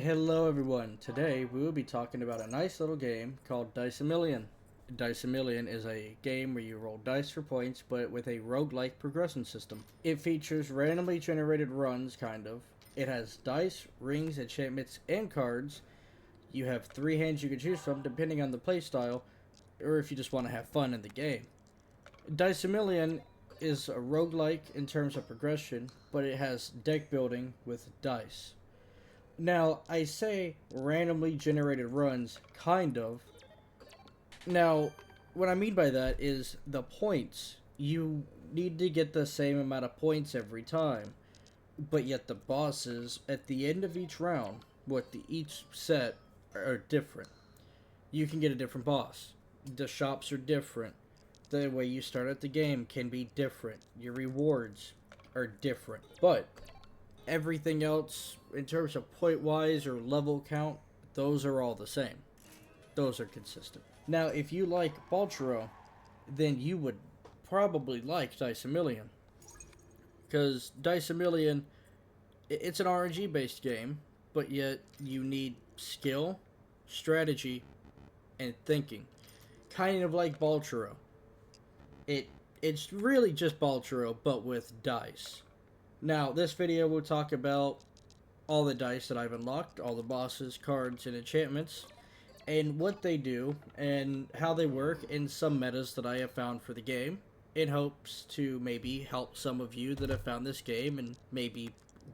Hello everyone, today we will be talking about a nice little game called Dice A Million. Dice A Million is a game where you roll dice for points, but with a roguelike progression system. It features randomly generated runs, kind of. It has dice, rings, enchantments, and cards. You have 3 hands you can choose from depending on the playstyle, or if you just want to have fun in the game. Dice A Million is a roguelike in terms of progression, but it has deck building with dice. Now, I say randomly generated runs, kind of. Now, what I mean by that is the points. You need to get the same amount of points every time. But yet the bosses, at the end of each round, each set are different. You can get a different boss. The shops are different. The way you start at the game can be different. Your rewards are different. But everything else, in terms of point wise or level count, those are all the same. Those are consistent. Now, if you like Baltro, then you would probably like Dice A Million. Because Dice A Million, it's an RNG based game, but yet you need skill, strategy, and thinking. Kind of like Baltro. It's really just Baltro, but with dice. Now, this video will talk about all the dice that I've unlocked, all the bosses, cards, and enchantments, and what they do, and how they work, and some metas that I have found for the game, in hopes to maybe help some of you that have found this game and maybe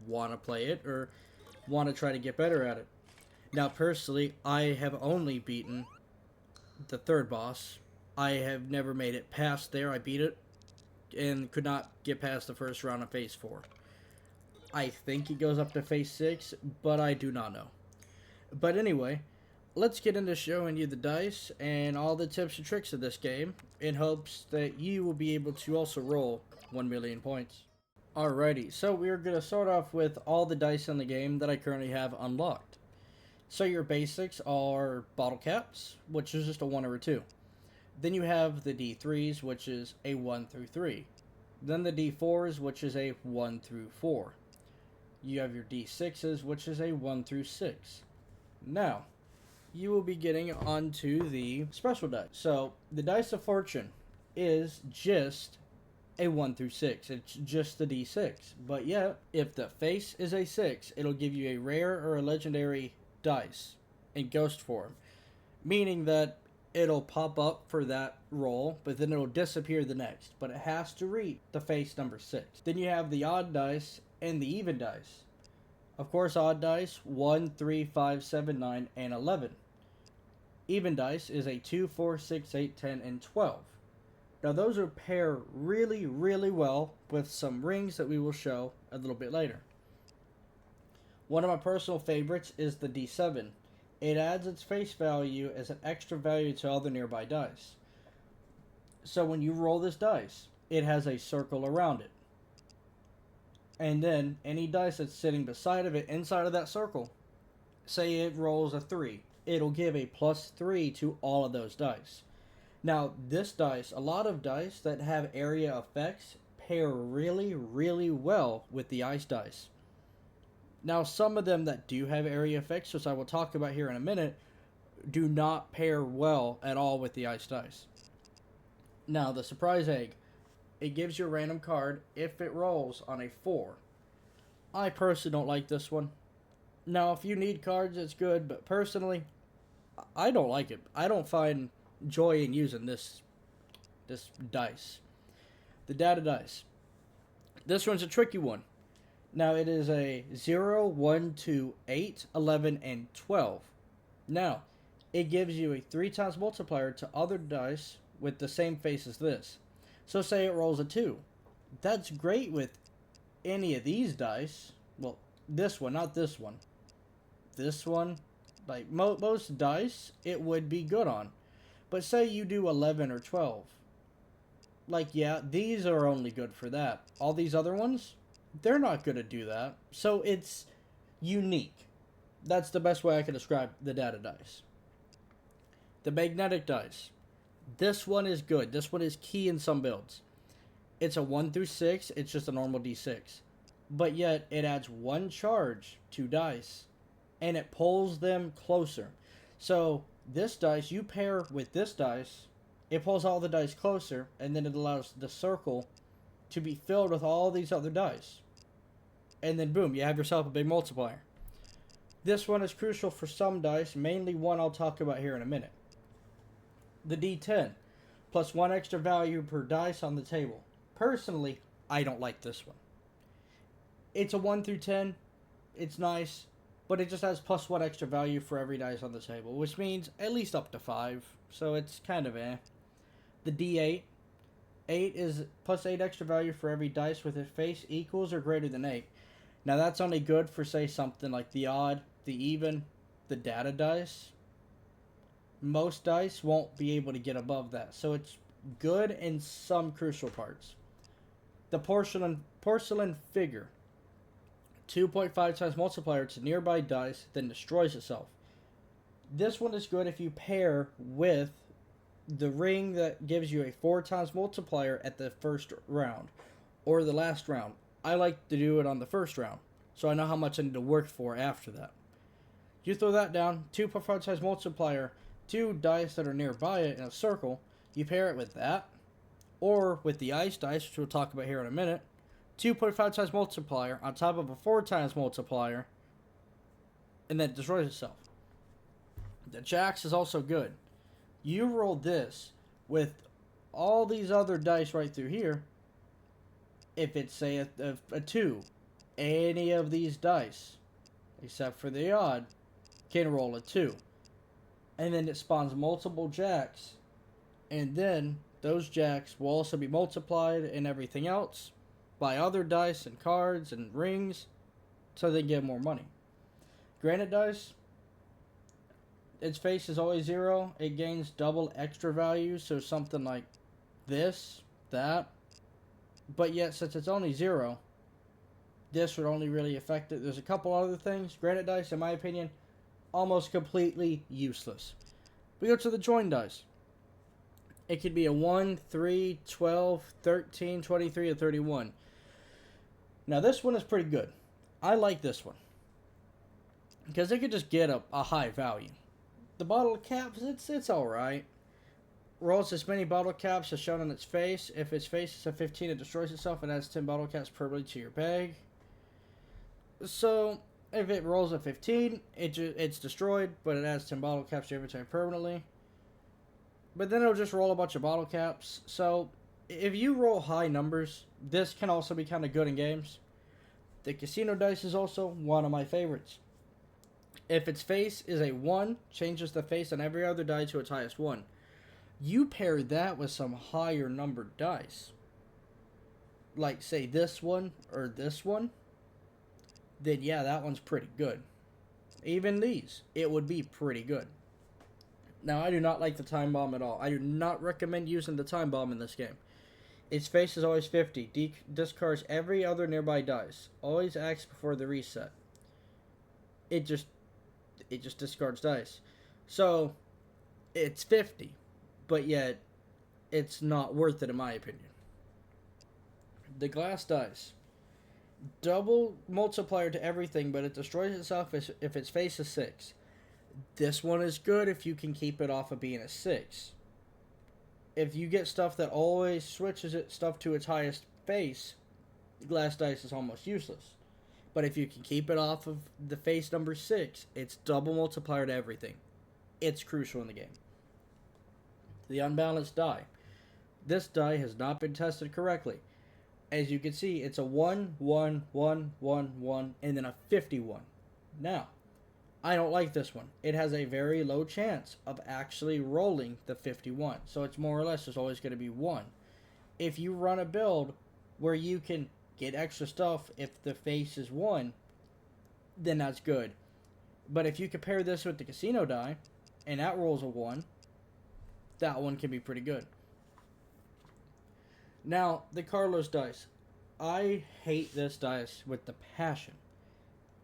want to play it, or want to try to get better at it. Now, personally, I have only beaten the third boss. I have never made it past there. I beat it, and could not get past the first round of Phase 4. I think it goes up to Phase 6, but I do not know. But anyway, let's get into showing you the dice and all the tips and tricks of this game, in hopes that you will be able to also roll 1 million points. Alrighty, so we're going to start off with all the dice in the game that I currently have unlocked. So your basics are bottle caps, which is just a 1 or a 2. Then you have the D3s, which is a 1 through 3. Then the D4s, which is a 1 through 4. You have your D6s, which is a 1 through 6. Now, you will be getting onto the special dice. So, the Dice of Fortune is just a 1 through 6. It's just the D6. But yet, if the face is a 6, it'll give you a rare or a legendary dice in ghost form. Meaning that it'll pop up for that roll, but then it'll disappear the next. But it has to read the face number 6. Then you have the odd dice and the even dice. Of course, odd dice, 1, 3, 5, 7, 9, and 11. Even dice is a 2, 4, 6, 8, 10, and 12. Now those are pair really, really well with some rings that we will show a little bit later. One of my personal favorites is the D7. It adds its face value as an extra value to other nearby dice. So when you roll this dice, it has a circle around it. And then any dice that's sitting beside of it, inside of that circle, say it rolls a 3, it'll give a +3 to all of those dice. Now, this dice, a lot of dice that have area effects pair really, really well with the ice dice. Now, some of them that do have area effects, which I will talk about here in a minute, do not pair well at all with the ice dice. Now, the surprise egg. It gives you a random card if it rolls on a 4. I personally don't like this one. Now, if you need cards, it's good, but personally, I don't like it. I don't find joy in using this dice. The data dice. This one's a tricky one. Now, it is a 0, 1, 2, 8, 11, and 12. Now, it gives you a 3 times multiplier to other dice with the same face as this. So say it rolls a 2. That's great with any of these dice. Well, this one, not this one. This one, like most dice, it would be good on. But say you do 11 or 12. Like, yeah, these are only good for that. All these other ones, they're not going to do that. So it's unique. That's the best way I can describe the data dice. The magnetic dice. This one is good. This one is key in some builds. It's a 1 through 6. It's just a normal D6. But yet, it adds 1 charge to dice and it pulls them closer. So this dice, you pair with this dice, it pulls all the dice closer, and then it allows the circle to be filled with all these other dice. And then boom, you have yourself a big multiplier. This one is crucial for some dice, mainly one I'll talk about here in a minute. The D10, plus 1 extra value per dice on the table. Personally, I don't like this one. It's a 1 through 10, it's nice, but it just has plus 1 extra value for every dice on the table, which means at least up to 5, so it's kind of eh. The D8, 8 is plus 8 extra value for every dice with a face equals or greater than 8. Now that's only good for, say, something like the odd, the even, the data dice. Most dice won't be able to get above that, so it's good in some crucial parts. The porcelain figure, 2.5 times multiplier to nearby dice, then destroys itself. This one is good if you pair with the ring that gives you a 4 times multiplier at the first round or the last round. I like to do it on the first round, so I know how much I need to work for after that. You throw that down, 2.5 times multiplier, 2 dice that are nearby it in a circle. You pair it with that, or with the ice dice, which we'll talk about here in a minute. 2.5 times multiplier on top of a 4 times multiplier, and then it destroys itself. The jacks is also good. You roll this with all these other dice right through here. If it's, say, a 2, any of these dice, except for the odd, can roll a 2. And then it spawns multiple jacks, and then those jacks will also be multiplied and everything else by other dice and cards and rings, so they get more money. Granite dice, its face is always 0. It gains double extra value, so something like this, that. But yet, since it's only 0, this would only really affect it. There's a couple other things. Granite dice, in my opinion, almost completely useless. We go to the join dice. It could be a 1, 3, 12, 13, 23, or 31. Now this one is pretty good. I like this one, because it could just get a high value. The bottle caps, it's alright. Rolls as many bottle caps as shown on its face. If its face is a 15, it destroys itself and adds 10 bottle caps permanently to your bag. So, if it rolls a 15, it's destroyed, but it adds 10 bottle caps to your inventory permanently. But then it'll just roll a bunch of bottle caps. So, if you roll high numbers, this can also be kind of good in games. The casino dice is also one of my favorites. If its face is a 1, changes the face on every other die to its highest 1. You pair that with some higher numbered dice, like say this one or this one, then yeah, that one's pretty good. Even these, it would be pretty good. Now, I do not like the time bomb at all. I do not recommend using the time bomb in this game. Its face is always 50. Discards every other nearby dice. Always acts before the reset. It just discards dice. So, it's 50. But yet, it's not worth it in my opinion. The glass dice. Double multiplier to everything, but it destroys itself if its face is 6. This one is good if you can keep it off of being a 6. If you get stuff that always switches stuff to its highest face, glass dice is almost useless. But if you can keep it off of the face number 6, it's double multiplier to everything. It's crucial in the game. The unbalanced die. This die has not been tested correctly. As you can see, it's a 1, 1, 1, 1, 1, and then a 51. Now, I don't like this one. It has a very low chance of actually rolling the 51. So it's more or less there's always going to be 1. If you run a build where you can get extra stuff if the face is 1, then that's good. But if you compare this with the casino die, and that rolls a 1, that one can be pretty good. Now, the Carlos dice. I hate this dice with the passion.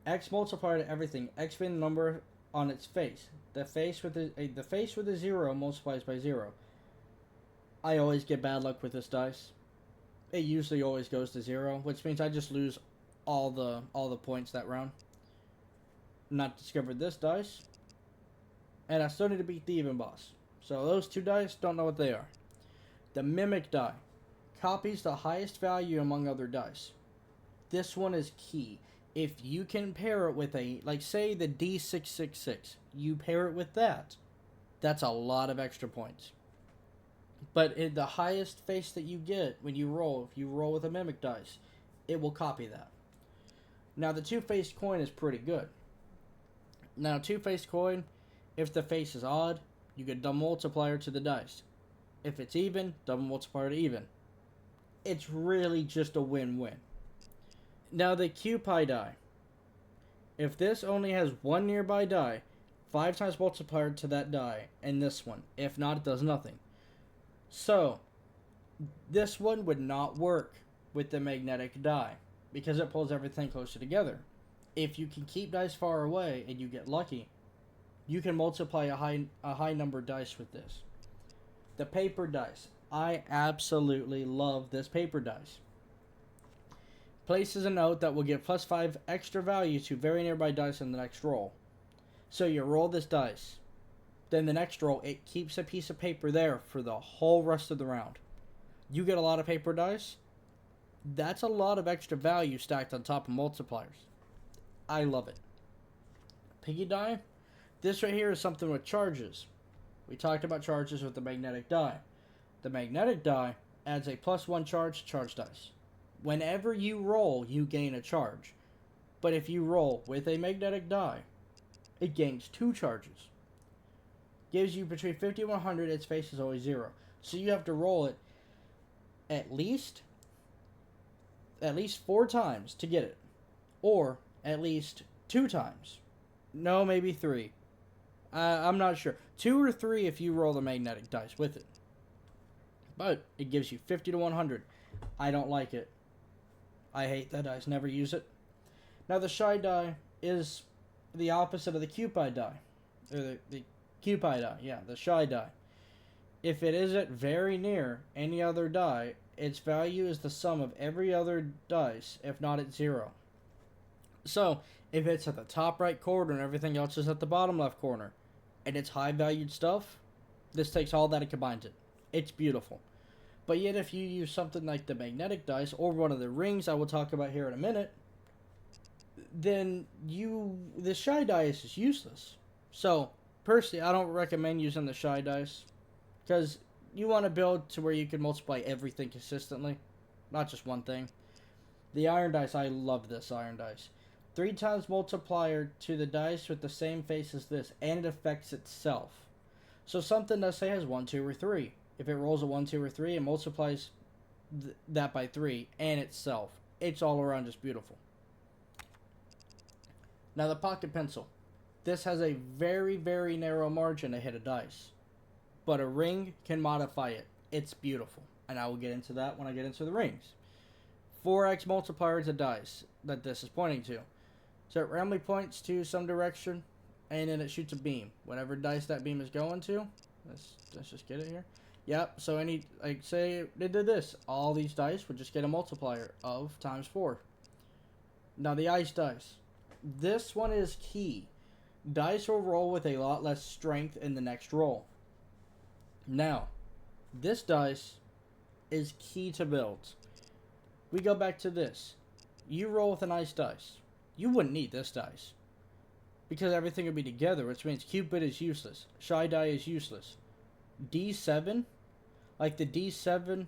X multiplier to everything. X being the number on its face. The face with a 0 multiplies by 0. I always get bad luck with this dice. It usually always goes to 0, which means I just lose all the points that round. Not discovered this dice. And I still need to beat the even boss. So those 2 dice, don't know what they are. The mimic die. Copies the highest value among other dice. This one is key. If you can pair it with a, like say the D666, you pair it with that, that's a lot of extra points. But the highest face that you get when you roll, if you roll with a mimic dice, it will copy that. Now the two-faced coin is pretty good. Now two-faced coin, if the face is odd, you get double multiplier to the dice. If it's even, double multiplier to even. It's really just a win-win. Now the Cupid die. If this only has one nearby die, 5 times multiplier to that die, and this one. If not, it does nothing. So, this one would not work with the magnetic die, because it pulls everything closer together. If you can keep dice far away, and you get lucky, you can multiply a high number dice with this. The paper dice. I absolutely love this paper dice. Places a note that will give +5 extra value to very nearby dice in the next roll. So you roll this dice. Then the next roll, it keeps a piece of paper there for the whole rest of the round. You get a lot of paper dice. That's a lot of extra value stacked on top of multipliers. I love it. Piggy die. This right here is something with charges. We talked about charges with the magnetic die. The magnetic die adds a +1 charge to charge dice. Whenever you roll, you gain a charge. But if you roll with a magnetic die, it gains 2 charges. Gives you between 50 and 100, its face is always 0. So you have to roll it at least 4 times to get it. Or at least 2 times. No, maybe 3. I'm not sure. 2 or 3 if you roll the magnetic dice with it. But it gives you 50 to 100. I don't like it. I hate that dice. Never use it. Now the shy die is the opposite of the Cupid die. Or the Cupid die. Yeah, the shy die. If it isn't very near any other die, its value is the sum of every other dice, if not at 0. So, if it's at the top right corner and everything else is at the bottom left corner, and it's high valued stuff, this takes all that and combines it. It's beautiful. But yet if you use something like the magnetic dice, or one of the rings I will talk about here in a minute, then the shy dice is useless. So, personally, I don't recommend using the shy dice, because you want to build to where you can multiply everything consistently, not just one thing. The iron dice, I love this iron dice. 3 times multiplier to the dice with the same face as this, and it affects itself. So something that say has 1, 2, or 3. If it rolls a 1, 2, or 3, it multiplies that by 3 and itself. It's all around just beautiful. Now the pocket pencil. This has a very, very narrow margin to hit a dice. But a ring can modify it. It's beautiful. And I will get into that when I get into the rings. 4x multiplier to dice that this is pointing to. So it randomly points to some direction, and then it shoots a beam. Whatever dice that beam is going to. Let's just get it here. Yep, so say they did this. All these dice would just get a multiplier of ×4. Now the ice dice. This one is key. Dice will roll with a lot less strength in the next roll. Now, this dice is key to builds. We go back to this. You roll with an ice dice. You wouldn't need this dice, because everything would be together, which means Cupid is useless. Shy die is useless. D7, like the D7,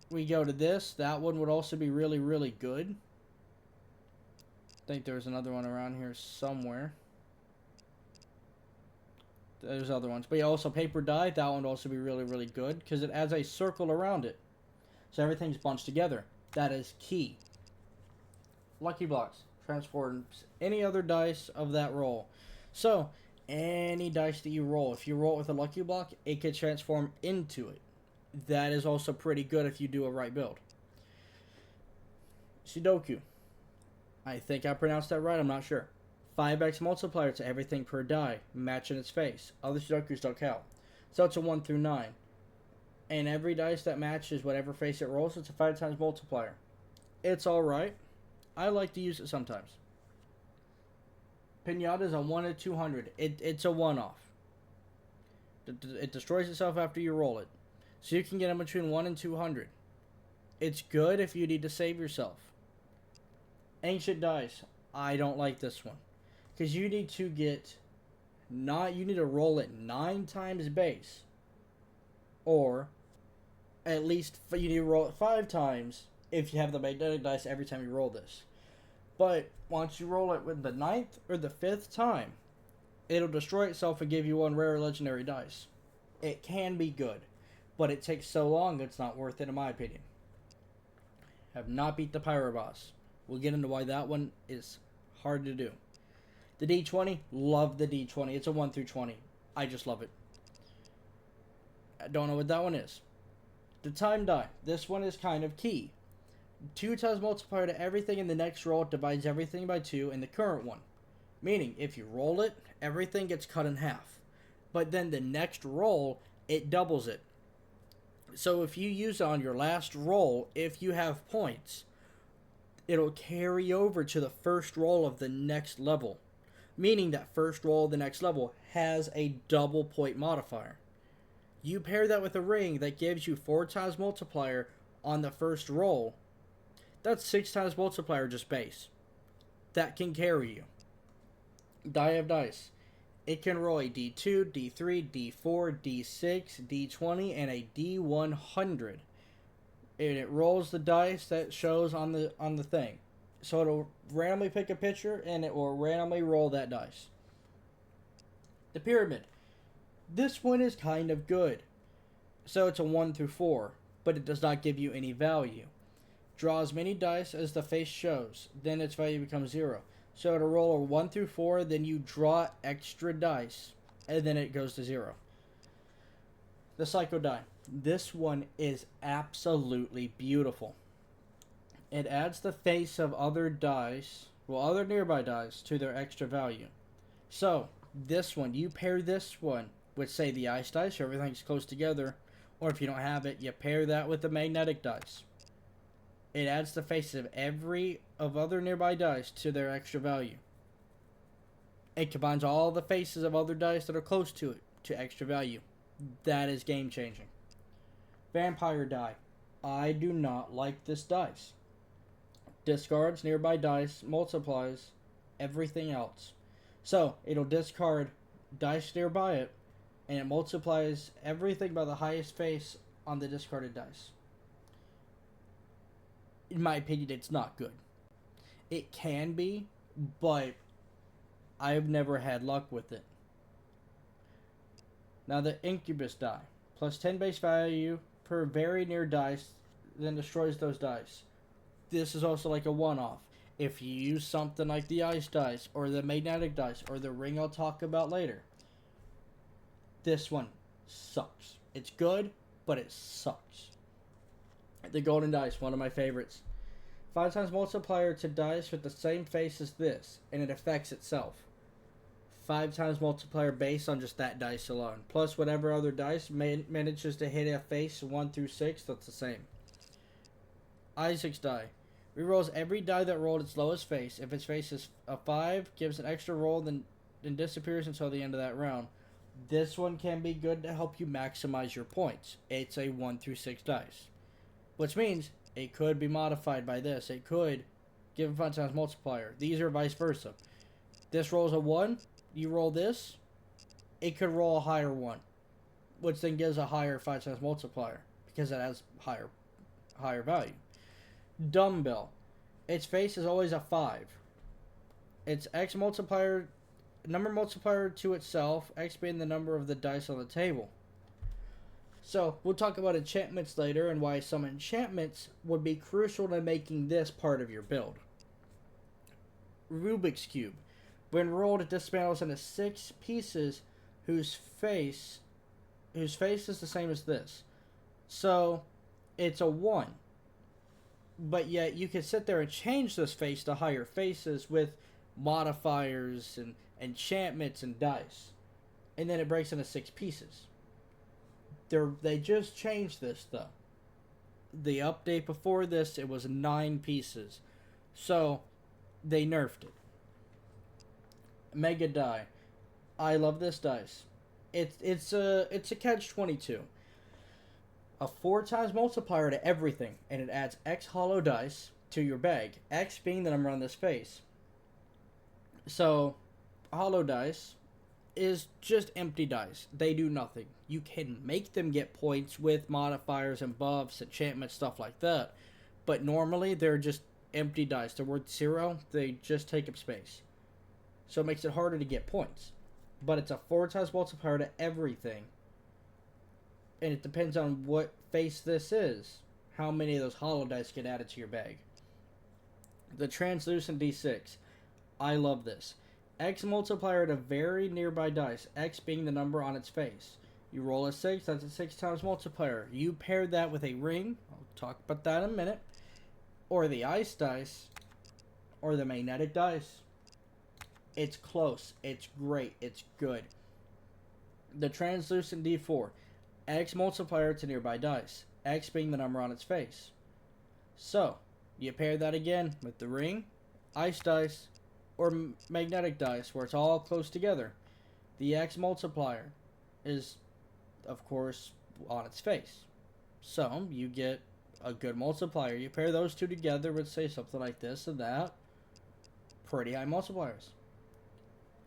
we go to this. That one would also be really, really good. I think there's another one around here somewhere. There's other ones. But yeah, also paper die, that one would also be really, really good, because it adds a circle around it. So everything's bunched together. That is key. Lucky blocks transforms any other dice of that roll. So, any dice that you roll, if you roll it with a lucky block, it can transform into it. That is also pretty good if you do a right build. Sudoku. I think I pronounced that right, I'm not sure. 5x multiplier to everything per die, matching its face. Other Sudokus don't count. So it's a 1 through 9. And every dice that matches whatever face it rolls, it's a 5 times multiplier. It's alright. I like to use it sometimes. Pinata is a 1 in 200. It's a one-off. It destroys itself after you roll it. So you can get in between 1 and 200. It's good if you need to save yourself. Ancient dice. I don't like this one. Because you need to you need to roll it 9 times base. Or at least you need to roll it 5 times if you have the magnetic dice every time you roll this. But once you roll it with the 9th or the 5th time, it'll destroy itself and give you 1 rare legendary dice. It can be good, but it takes so long it's not worth it in my opinion. Have not beat the Pyro Boss. We'll get into why that one is hard to do. The D20, love the D20. It's a 1 through 20. I just love it. I don't know what that one is. The time die. This one is kind of key. 2 times multiplier to everything in the next roll. It divides everything by 2 in the current one. Meaning, if you roll it, everything gets cut in half. But then the next roll, it doubles it. So if you use it on your last roll, if you have points, it'll carry over to the first roll of the next level. Meaning that first roll of the next level has a double point modifier. You pair that with a ring that gives you 4 times multiplier on the first roll. That's 6 times multiplier just base. That can carry you. Die of dice. It can roll a D2, D3, D4, D6, D20, and a D100. And it rolls the dice that shows on the thing. So it'll randomly pick a picture and it will randomly roll that dice. The pyramid. This one is kind of good. So it's a 1 through 4, but it does not give you any value. Draw as many dice as the face shows, then its value becomes 0. So it'll roll a 1 through 4, then you draw extra dice, and then it goes to 0. The Psycho Die. This one is absolutely beautiful. It adds the face of other dice, other nearby dice, to their extra value. So, this one, you pair this one with, say, the ice dice, so everything's close together, or if you don't have it, you pair that with the magnetic dice. It adds the faces of other nearby dice to their extra value. It combines all the faces of other dice that are close to it to extra value. That is game changing. Vampire Die. I do not like this dice. Discards nearby dice, multiplies everything else. So, it'll discard dice nearby it, and it multiplies everything by the highest face on the discarded dice. In my opinion, it's not good. It can be, but I've never had luck with it. Now the Incubus Die. Plus 10 base value per very near dice, then destroys those dice. This is also like a one-off. If you use something like the ice dice, or the magnetic dice, or the ring I'll talk about later, this one sucks. It's good, but it sucks. The Golden Dice, one of my favorites. 5 times multiplier to dice with the same face as this, and it affects itself. 5 times multiplier based on just that dice alone. Plus whatever other dice manages to hit a face 1 through 6, that's the same. Isaac's Die. Rerolls every die that rolled its lowest face. If its face is a 5, gives an extra roll, then disappears until the end of that round. This one can be good to help you maximize your points. It's a 1 through 6 dice. Which means it could be modified by this. It could give a 5 times multiplier. These are vice versa. This rolls a 1. You roll this. It could roll a higher 1. Which then gives a higher 5 times multiplier. Because it has higher value. Dumbbell. Its face is always a 5. Its X multiplier, number multiplier to itself, X being the number of the dice on the table. So, we'll talk about enchantments later and why some enchantments would be crucial to making this part of your build. Rubik's Cube. When rolled, it dismantles into 6 pieces whose face is the same as this. So, it's a 1. But yet, you can sit there and change this face to higher faces with modifiers and enchantments and dice. And then it breaks into 6 pieces. They just changed this, though. The update before this, it was 9 pieces. So, They nerfed it. Mega die. I love this dice. It's a catch-22. A 4 times multiplier to everything, and it adds X hollow dice to your bag. X being the number on this face. So, hollow dice is just empty dice. They do nothing. You can make them get points with modifiers and buffs, enchantments, stuff like that. But normally, they're just empty dice. They're worth 0. They just take up space. So it makes it harder to get points. But it's a 4 times multiplier to everything. And it depends on what face this is. How many of those hollow dice get added to your bag. The translucent D6. I love this. X multiplier to very nearby dice. X being the number on its face. You roll a 6, that's a 6 times multiplier. You pair that with a ring. I'll talk about that in a minute. Or the ice dice. Or the magnetic dice. It's close. It's great. It's good. The translucent D4. X multiplier to nearby dice. X being the number on its face. So, you pair that again with the ring, ice dice, or magnetic dice where it's all close together. The X multiplier is, of course, on its face. So, you get a good multiplier. You pair those two together with, say, something like this and that. Pretty high multipliers.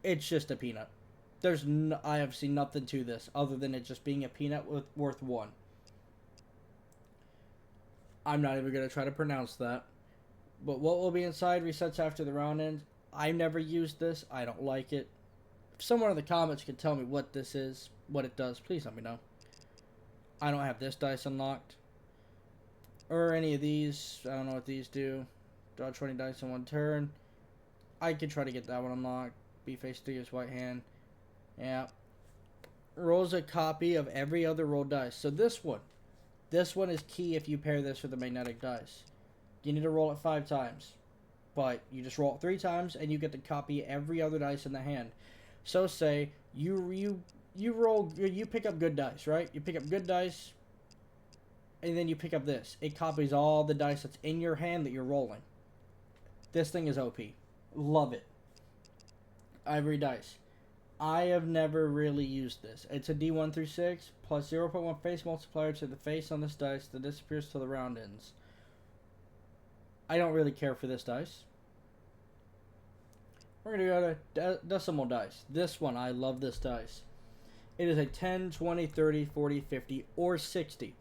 It's just a peanut. I have seen nothing to this other than it just being a peanut worth 1. I'm not even going to try to pronounce that. But what will be inside resets after the round ends. I never used this. I don't like it. If someone in the comments can tell me what this is, what it does, please let me know. I don't have this dice unlocked. Or any of these. I don't know what these do. Draw 20 dice in one turn. I could try to get that one unlocked. Be face to his right hand. Yeah. Rolls a copy of every other rolled dice. So this one is key if you pair this with the magnetic dice. You need to roll it 5 times. But you just roll it 3 times and you get to copy every other dice in the hand. So say you pick up good dice, right? You pick up good dice and then you pick up this. It copies all the dice that's in your hand that you're rolling. This thing is OP. Love it. Ivory dice. I have never really used this. It's a D1 through 6 plus 0.1 face multiplier to the face on this dice that disappears till the round ends. I don't really care for this dice. We're going to go to decimal dice. This one, I love this dice. It is a 10, 20, 30, 40, 50, or 60.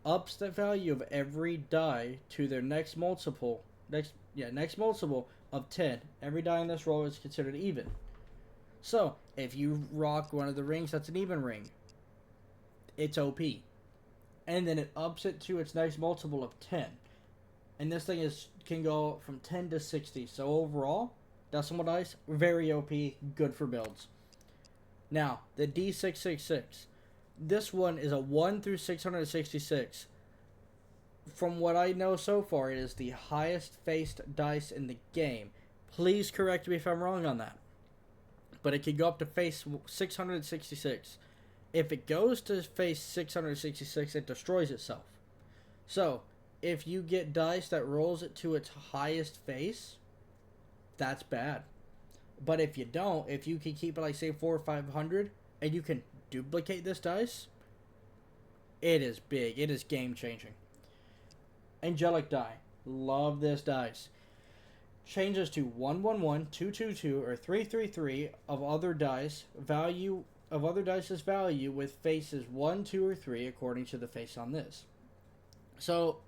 Ups the value of every die to their next multiple. Next multiple of 10. Every die in this roll is considered even. So, if you rock one of the rings, that's an even ring. It's OP. And then it ups it to its next multiple of 10. And this thing can go from 10 to 60. So overall, decimal dice, very OP, good for builds. Now, the D666. This one is a 1 through 666. From what I know so far, it is the highest faced dice in the game. Please correct me if I'm wrong on that. But it can go up to face 666. If it goes to face 666, it destroys itself. So, if you get dice that rolls it to its highest face, that's bad. But if you don't, if you can keep it like say 400 or 500, and you can duplicate this dice, it is big. It is game changing. Angelic die. Love this dice. Changes to 111, 222, or 333 of other dice value of other dice's value with faces 1, 2, or 3 according to the face on this. So,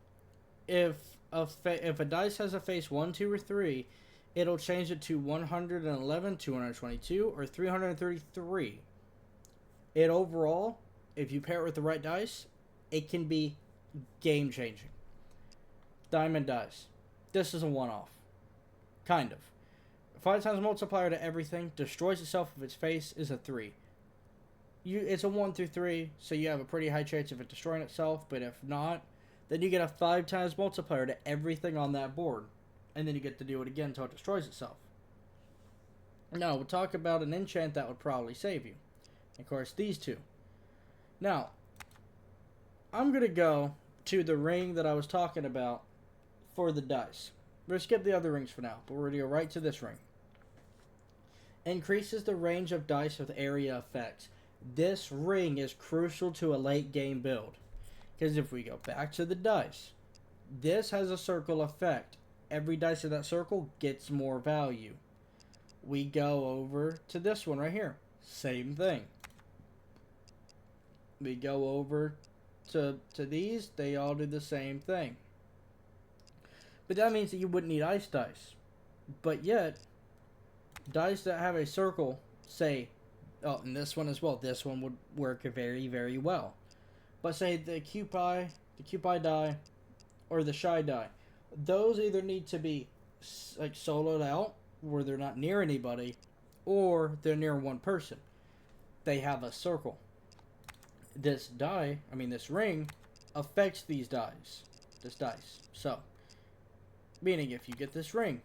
if a dice has a face 1, 2, or 3, it'll change it to 111, 222, or 333. It overall, if you pair it with the right dice, it can be game changing. Diamond dice. This is a one-off. Kind of. 5 times multiplier to everything, destroys itself if its face is a 3. It's a 1 through 3, so you have a pretty high chance of it destroying itself, but if not, then you get a 5 times multiplier to everything on that board. And then you get to do it again until it destroys itself. Now, we'll talk about an enchant that would probably save you. Of course, these two. Now, I'm going to go to the ring that I was talking about for the dice. We'll skip the other rings for now, but we're going to go right to this ring. Increases the range of dice with area effects. This ring is crucial to a late game build. Because if we go back to the dice, this has a circle effect. Every dice in that circle gets more value. We go over to this one right here. Same thing. We go over to these. They all do the same thing. But that means that you wouldn't need ice dice. But yet, dice that have a circle, say, oh, and this one as well. This one would work very, very well. But say the Cupid die, or the Shy die. Those either need to be like soloed out, where they're not near anybody, or they're near one person. They have a circle. This ring affects these dice. This dice. So, meaning if you get this ring,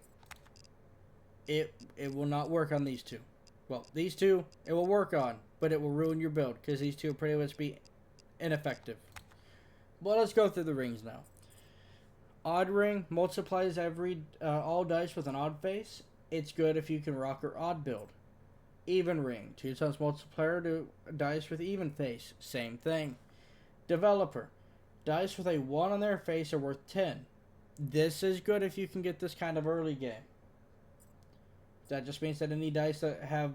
it will not work on these two. Well, these two, it will work on, but it will ruin your build, because these two will pretty much be ineffective. But let's go through the rings now. Odd ring multiplies all dice with an odd face. It's good if you can rock or odd build. Even ring, 2 times multiplier to dice with even face. Same thing. Developer, dice with a 1 on their face are worth 10. This is good if you can get this kind of early game. That just means that any dice that have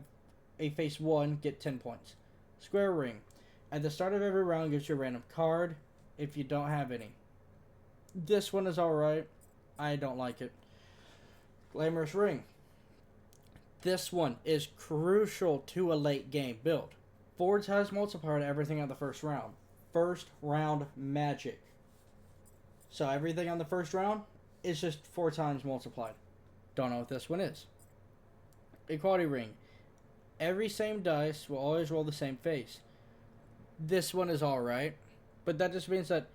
a face 1 get 10 points. Square ring, at the start of every round gives you a random card if you don't have any. This one is alright. I don't like it. Glamorous ring. This one is crucial to a late game build. 4 times multiplier to everything on the first round. First round magic. So everything on the first round is just 4 times multiplied. Don't know what this one is. Equality ring. Every same dice will always roll the same face. This one is alright. But that just means that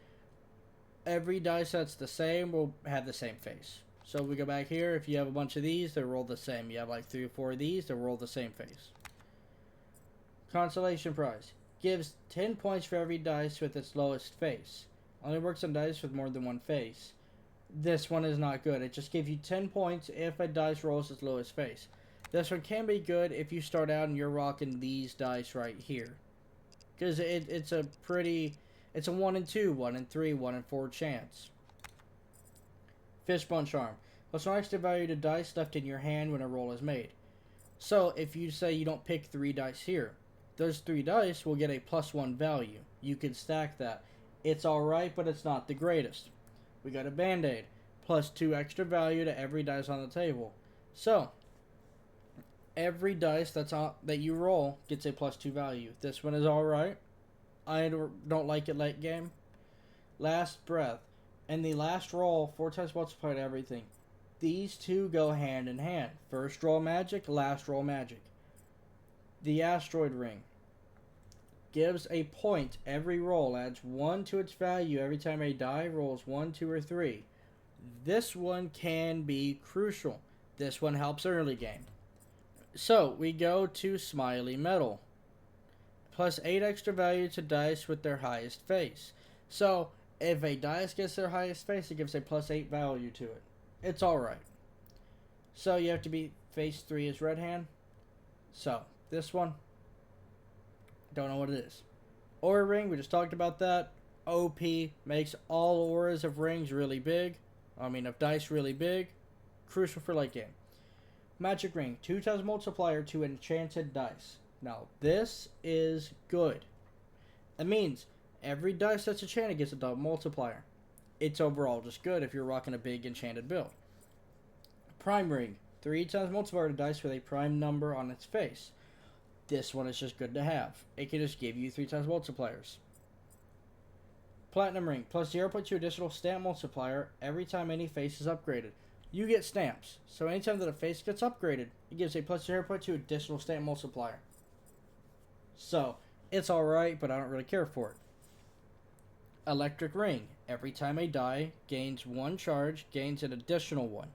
every dice that's the same will have the same face. So we go back here. If you have a bunch of these, they roll the same. You have like 3 or 4 of these, they roll the same face. Consolation prize. Gives 10 points for every dice with its lowest face. Only works on dice with more than one face. This one is not good. It just gives you 10 points if a dice rolls its lowest face. This one can be good if you start out and you're rocking these dice right here. Because it's a 1 in 2, 1 in 3, 1 in 4 chance. Fishbone charm. Plus 1 extra value to dice left in your hand when a roll is made. So if you say you don't pick 3 dice here, those 3 dice will get a +1 value. You can stack that. It's alright, but it's not the greatest. We got a band-aid. Plus 2 extra value to every dice on the table. So, every dice that you roll gets a +2 value. This one is alright. I don't like it late game. Last breath. In the last roll, 4 times multiplied everything. These two go hand in hand. First roll magic, last roll magic. The asteroid ring. Gives a point every roll. Adds 1 to its value every time a die rolls 1, 2, or 3. This one can be crucial. This one helps early game. So, we go to Smiley Metal. Plus 8 extra value to dice with their highest face. So, if a dice gets their highest face, it gives a +8 value to it. It's alright. So, you have to be face 3 is red hand. So, this one, don't know what it is. Aura ring, we just talked about that. OP, makes all auras of rings really big. Of dice really big. Crucial for late game. Magic ring, 2 times multiplier to enchanted dice. Now, this is good. It means every dice that's enchanted gets a double multiplier. It's overall just good if you're rocking a big enchanted build. Prime ring, 3 times multiplier to dice with a prime number on its face. This one is just good to have. It can just give you 3 times multipliers. Platinum ring, plus 0.2 additional stamp multiplier every time any face is upgraded. You get stamps, so anytime that a face gets upgraded, it gives a plus 0.2 additional stamp multiplier. So, it's alright, but I don't really care for it. Electric ring, every time a die gains 1 charge, gains an additional 1.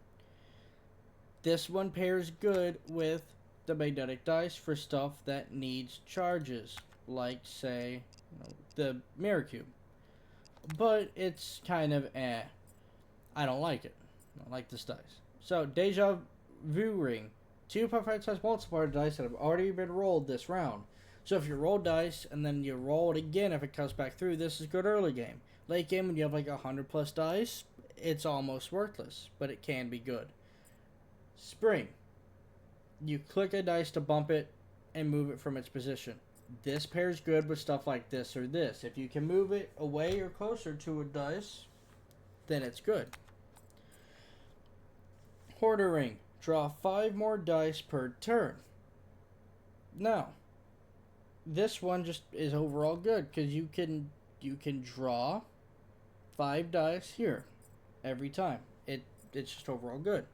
This one pairs good with the magnetic dice for stuff that needs charges, like, say, the mirror cube. But it's kind of I don't like it. I like this dice. So, Deja Vu Ring. 2.5 times multiplier dice that have already been rolled this round. So if you roll dice and then you roll it again, if it comes back through, this is good early game. Late game, when you have like 100 plus dice, it's almost worthless, but it can be good. Spring. You click a dice to bump it and move it from its position. This pairs good with stuff like this or this. If you can move it away or closer to a dice, then it's good. Hoarder Ring. Draw 5 more dice per turn. Now, this one just is overall good because you can draw 5 dice here every time. It's just overall good.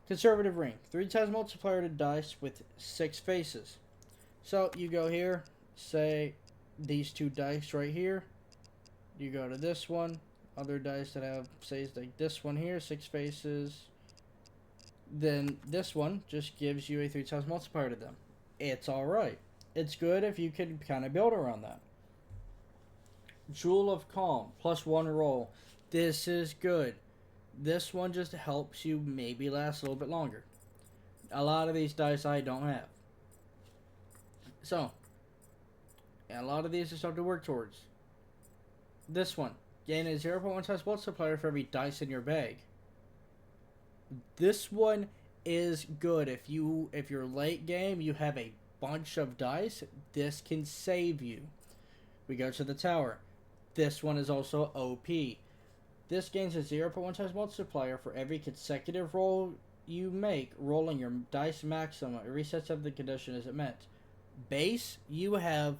Conservative Ring. 3 times multiplier to dice with 6 faces. So you go here, say these 2 dice right here. You go to this one, other dice that have, say, like this one here, 6 faces. Then this one just gives you a 3 times multiplier to them. It's alright. It's good if you can kind of build around that. Jewel of Calm, +1 roll. This is good. This one just helps you maybe last a little bit longer. A lot of these dice I don't have. So, a lot of these are something to work towards. This one, gain a 0.1 times multiplier for every dice in your bag. This one is good. If you're late game, you have a bunch of dice, this can save you. We go to the tower. This one is also OP. This gains a 0.1 times multiplier for every consecutive roll you make, rolling your dice maximum. It resets up the condition as it meant. Base, you have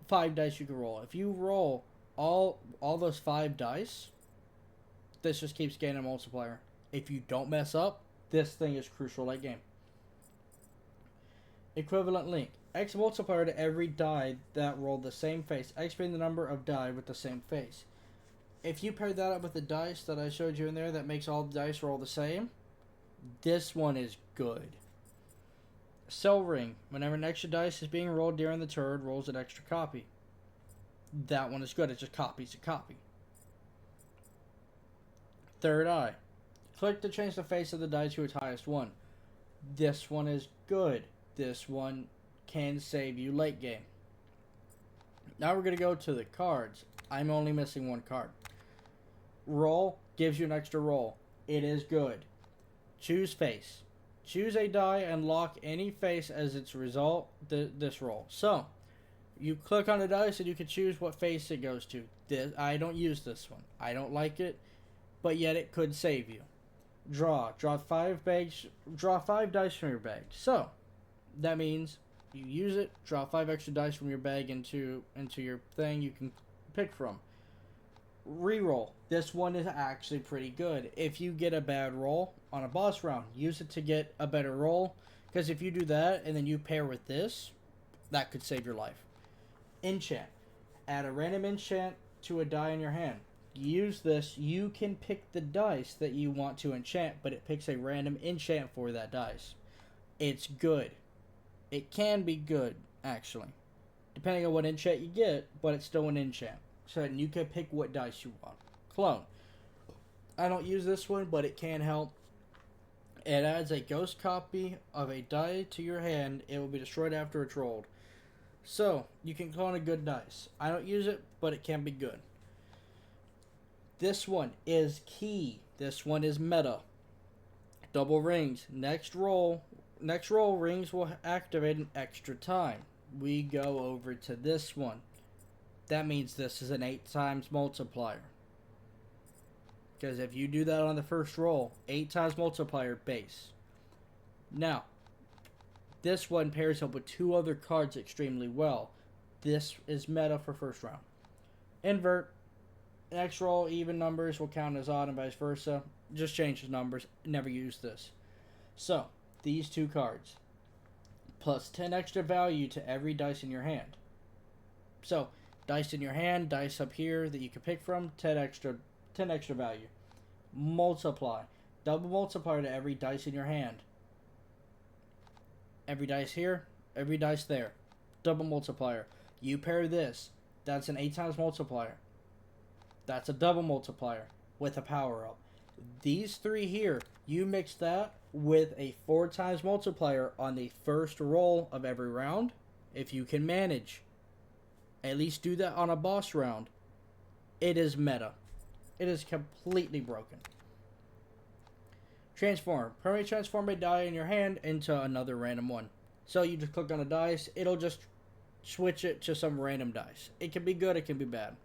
5 dice you can roll. If you roll all those 5 dice, this just keeps gaining a multiplier. If you don't mess up, this thing is crucial late game. Equivalent link. X multiplier to every die that rolled the same face. X being the number of die with the same face. If you pair that up with the dice that I showed you in there that makes all the dice roll the same, this one is good. Cell ring. Whenever an extra dice is being rolled during the turn, rolls an extra copy. That one is good. It just copies a copy. Third eye. Click to change the face of the die to its highest one. This one is good. This one can save you late game. Now we're going to go to the cards. I'm only missing 1 card. Roll gives you an extra roll. It is good. Choose face. Choose a die and lock any face as its result this roll. So, you click on the dice and you can choose what face it goes to. I don't use this one. I don't like it, but yet it could save you. Draw 5 bags. Draw 5 dice from your bag. So, that means you use it. Draw 5 extra dice from your bag into your thing you can pick from. Reroll. This one is actually pretty good. If you get a bad roll on a boss round, use it to get a better roll. Because if you do that and then you pair with this, that could save your life. Enchant. Add a random enchant to a die in your hand. Use this. You can pick the dice that you want to enchant, but it picks a random enchant for that dice. It's good. It can be good, actually, depending on what enchant you get, but it's still an enchant. So you can pick what dice you want. Clone. I don't use this one, but it can help. It adds a ghost copy of a die to your hand. It will be destroyed after it's rolled. So, you can clone a good dice. I don't use it, but it can be good. This one is key. This one is meta. Double rings. Next roll, rings will activate an extra time. We go over to this one. That means this is an 8 times multiplier. Because if you do that on the first roll, 8 times multiplier base. Now, this one pairs up with 2 other cards extremely well. This is meta for first round. Invert. Next roll, even numbers will count as odd and vice versa. Just change the numbers. Never use this. So, these 2 cards. Plus 10 extra value to every dice in your hand. So, dice in your hand, dice up here that you can pick from, 10 extra value. Multiply. Double multiplier to every dice in your hand. Every dice here, every dice there. Double multiplier. You pair this. That's an 8 times multiplier. That's a double multiplier with a power up. These three here, you mix that with a 4 times multiplier on the first roll of every round. If you can manage, at least do that on a boss round. It is meta. It is completely broken. Transform. Permanently transform a die in your hand into another random one. So you just click on a dice, it'll just switch it to some random dice. It can be good, it can be bad.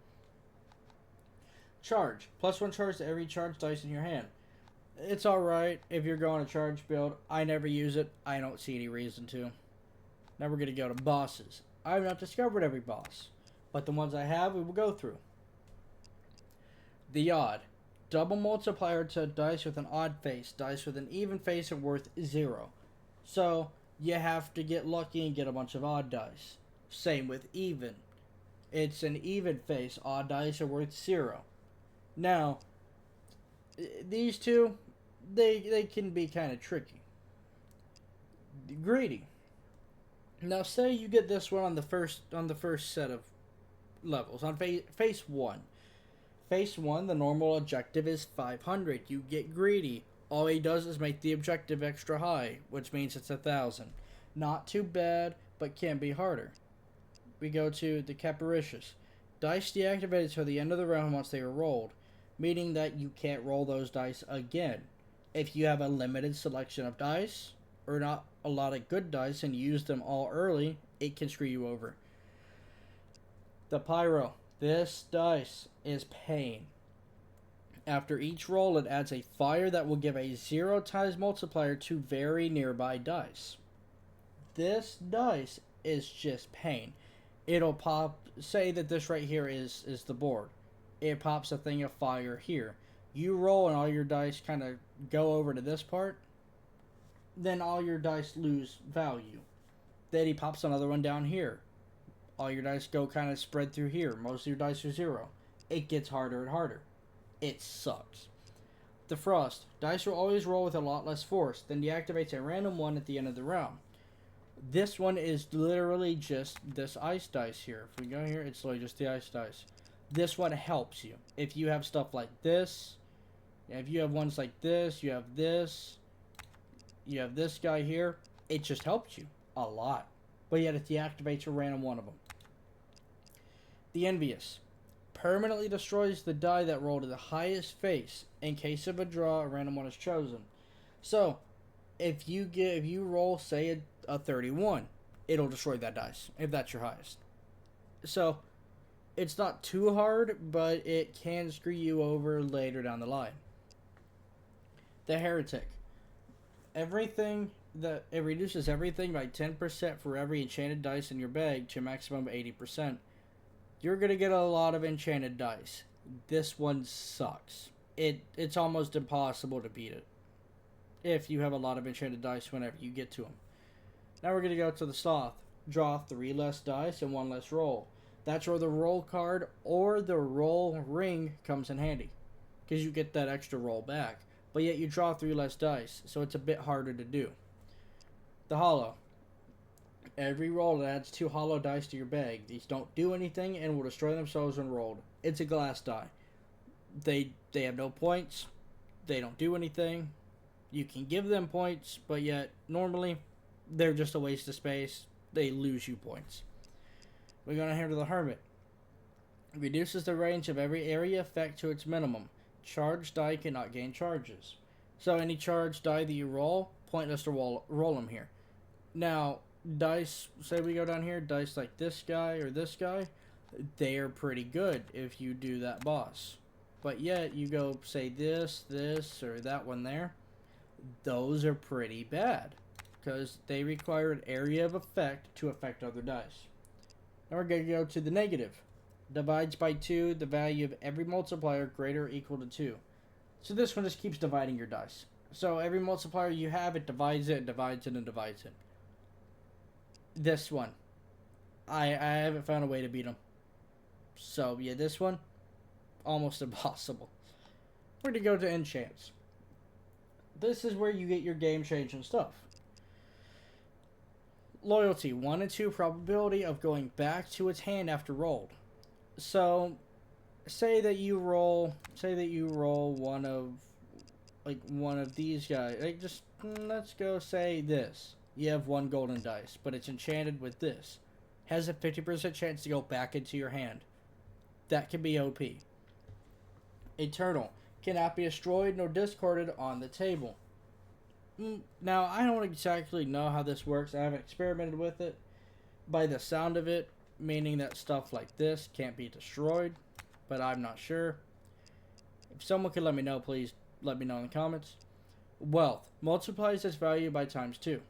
Charge. +1 charge to every charged dice in your hand. It's alright if you're going to charge build. I never use it. I don't see any reason to. Now we're going to go to bosses. I have not discovered every boss, but the ones I have, we will go through. The odd. Double multiplier to dice with an odd face. Dice with an even face are worth 0. So, you have to get lucky and get a bunch of odd dice. Same with even. It's an even face. Odd dice are worth 0. Now, these two, they can be kind of tricky. Greedy. Now, say you get this one on the first set of levels on face 1. Phase 1, the normal objective is 500. You get greedy. All he does is make the objective extra high, which means it's 1,000. Not too bad, but can be harder. We go to the capricious. Dice deactivated till the end of the round once they are rolled, meaning that you can't roll those dice again. If you have a limited selection of dice, or not a lot of good dice, and use them all early, it can screw you over. The pyro. This dice is pain. After each roll, it adds a fire that will give a 0 times multiplier to very nearby dice. This dice is just pain. It'll pop, say that this right here is the board. It pops a thing of fire here. You roll and all your dice kind of go over to this part. Then all your dice lose value. Then he pops another one down here. All your dice go kind of spread through here. Most of your dice are 0. It gets harder and harder. It sucks. The frost. Dice will always roll with a lot less force, then deactivates a random one at the end of the round. This one is literally just this ice dice here. If we go here, it's literally just the ice dice. This one helps you. If you have stuff like this, if you have ones like this, you have this guy here, it just helps you a lot. But yet it deactivates a random one of them. The envious. Permanently destroys the die that rolled to the highest face. In case of a draw, a random one is chosen. So, if you roll, say, a 31, it'll destroy that dice, if that's your highest. So, it's not too hard, but it can screw you over later down the line. The heretic. It reduces everything by 10% for every enchanted dice in your bag to a maximum of 80%. You're going to get a lot of enchanted dice. This one sucks. It's almost impossible to beat it if you have a lot of enchanted dice whenever you get to them. Now we're going to go to the sloth. Draw 3 less dice and 1 less roll. That's where the roll card or the roll ring comes in handy, because you get that extra roll back. But yet you draw 3 less dice, so it's a bit harder to do. The hollow. Every roll adds 2 hollow dice to your bag. These don't do anything and will destroy themselves when rolled. It's a glass die. They have no points. They don't do anything. You can give them points, but yet normally they're just a waste of space. They lose you points. We're going to head to the hermit. It reduces the range of every area effect to its minimum. Charged die cannot gain charges. So any charged die that you roll, pointless to roll them here. Now, dice, say we go down here, dice like this guy or this guy, they are pretty good if you do that boss. But yet, you go, say this, or that one there, those are pretty bad, because they require an area of effect to affect other dice. Now we're going to go to the negative. Divides by 2 the value of every multiplier greater or equal to 2. So this one just keeps dividing your dice. So every multiplier you have, it divides it, and divides it, and divides it. This one, I haven't found a way to beat them. So yeah, this one, almost impossible. We're going to go to enchants. This is where you get your game changing stuff. Loyalty, 1 in 2 probability of going back to its hand after rolled. So, say that you roll one of like one of these guys. Like just let's go say this. You have one golden dice, but it's enchanted with this. Has a 50% chance to go back into your hand. That can be OP. Eternal. Cannot be destroyed nor discarded on the table. Now, I don't exactly know how this works. I haven't experimented with it. By the sound of it, meaning that stuff like this can't be destroyed, but I'm not sure. If someone could let me know, please let me know in the comments. Wealth. Multiplies its value by times 2.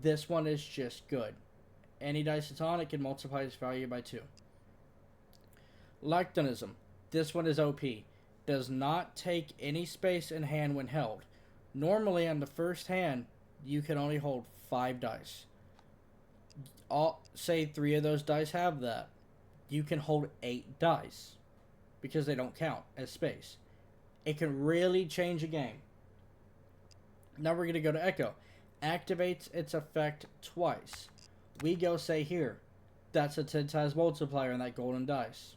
This one is just good. Any dice it's on, it can multiply its value by 2. Lactonism. This one is OP. Does not take any space in hand when held. Normally, on the first hand, you can only hold 5 dice. Say 3 of those dice have that. You can hold 8 dice because they don't count as space. It can really change a game. Now we're going to go to Echo. Activates its effect twice. We go say here. That's a 10 times multiplier on that golden dice.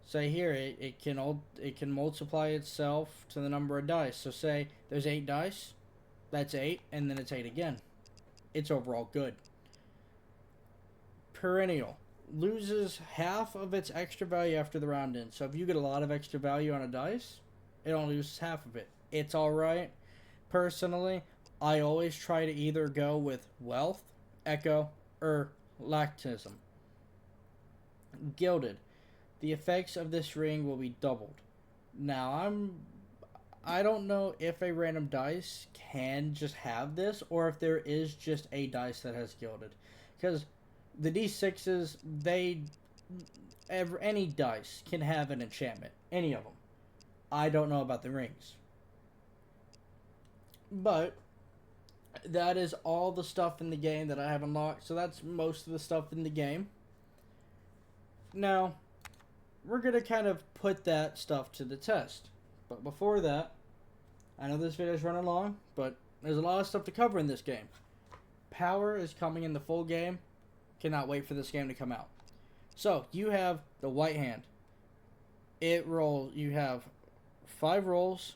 Say here, it can multiply itself to the number of dice. So say there's 8 dice. That's 8, and then it's 8 again. It's overall good. Perennial. Loses half of its extra value after the round ends. So if you get a lot of extra value on a dice, it only loses half of it. It's alright. Personally, I always try to either go with Wealth, Echo, or Lactism. Gilded. The effects of this ring will be doubled. Now, I don't know if a random dice can just have this, or if there is just a dice that has gilded. Because the D6s, any dice can have an enchantment. Any of them. I don't know about the rings. But that is all the stuff in the game that I have unlocked. So that's most of the stuff in the game. Now, we're going to kind of put that stuff to the test. But before that, I know this video is running long, but there's a lot of stuff to cover in this game. Power is coming in the full game. Cannot wait for this game to come out. So, you have the white hand. You have 5 rolls,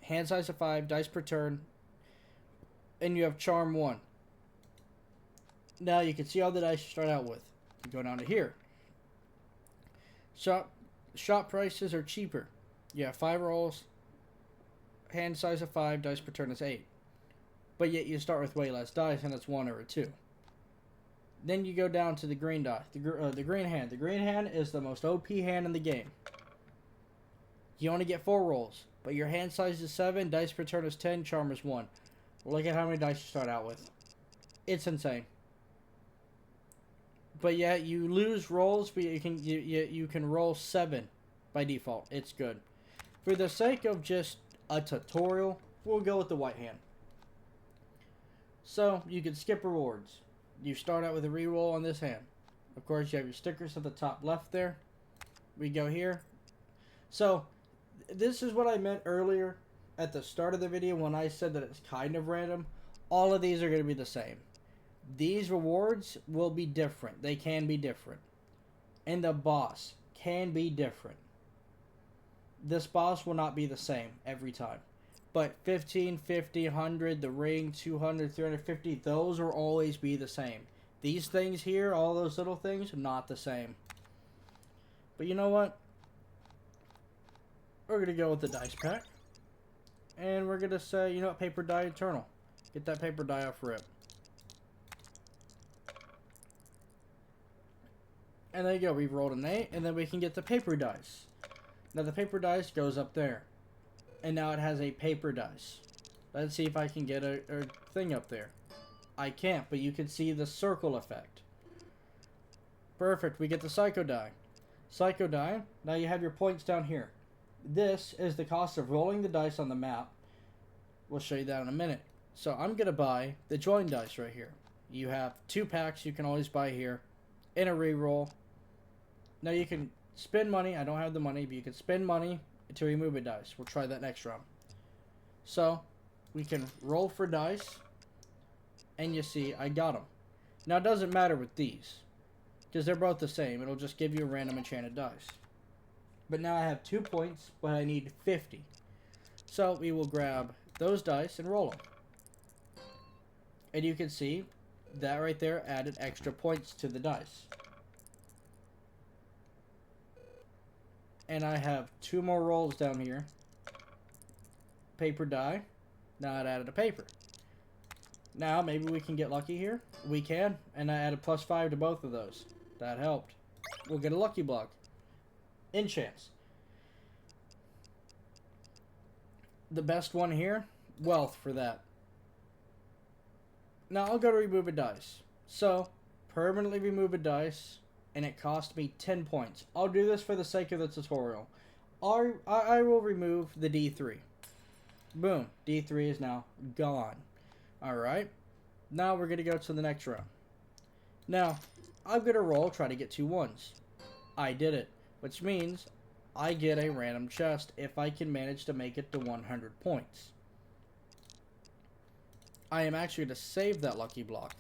hand size of 5, dice per turn, and you have charm 1. Now you can see all the dice you start out with. You go down to here. Shop prices are cheaper. You have 5 rolls, hand size of 5, dice per turn is 8. But yet you start with way less dice, and it's 1 or a 2. Then you go down to the green die, the green hand. The green hand is the most OP hand in the game. You only get 4 rolls, but your hand size is 7, dice per turn is 10, charm is 1. Look at how many dice you start out with. It's insane. But yeah, you lose rolls, but you can roll 7 by default. It's good. For the sake of just a tutorial, we'll go with the white hand. So, you can skip rewards. You start out with a reroll on this hand. Of course, you have your stickers at the top left there. We go here. So, this is what I meant earlier at the start of the video when I said that it's kind of random. All of these are going to be the same. These rewards will be different. They can be different. And the boss can be different. This boss will not be the same every time. But 15, 50, 100, the ring, 200, 350, those will always be the same. These things here, all those little things, not the same. But you know what? We're going to go with the dice pack. And we're going to say, you know what, paper die eternal. Get that paper die off rip. And there you go, we've rolled an 8, and then we can get the paper dice. Now the paper dice goes up there. And now it has a paper dice. Let's see if I can get a thing up there. I can't, but you can see the circle effect. Perfect, we get the Psycho die. Psycho die, now you have your points down here. This is the cost of rolling the dice on the map. We'll show you that in a minute. So I'm going to buy the join dice right here. You have 2 packs you can always buy here. In a reroll. Now you can spend money. I don't have the money, but you can spend money to remove a dice. We'll try that next round. So, we can roll for dice. And you see, I got them. Now, it doesn't matter with these. Because they're both the same. It'll just give you a random enchanted dice. But now I have 2 points, but I need 50. So we will grab those dice and roll them. And you can see that right there added extra points to the dice. And I have 2 more rolls down here. Paper die. Now it added a paper. Now maybe we can get lucky here. We can. And I added +5 to both of those. That helped. We'll get a lucky block. Enchants. The best one here, wealth for that. Now I'll go to remove a dice. So, permanently remove a dice, and it cost me 10 points. I'll do this for the sake of the tutorial. I will remove the D3. Boom. D3 is now gone. Alright. Now we're going to go to the next round. Now, I'm going to roll, try to get 2 ones. I did it. Which means I get a random chest if I can manage to make it to 100 points. I am actually going to save that lucky block.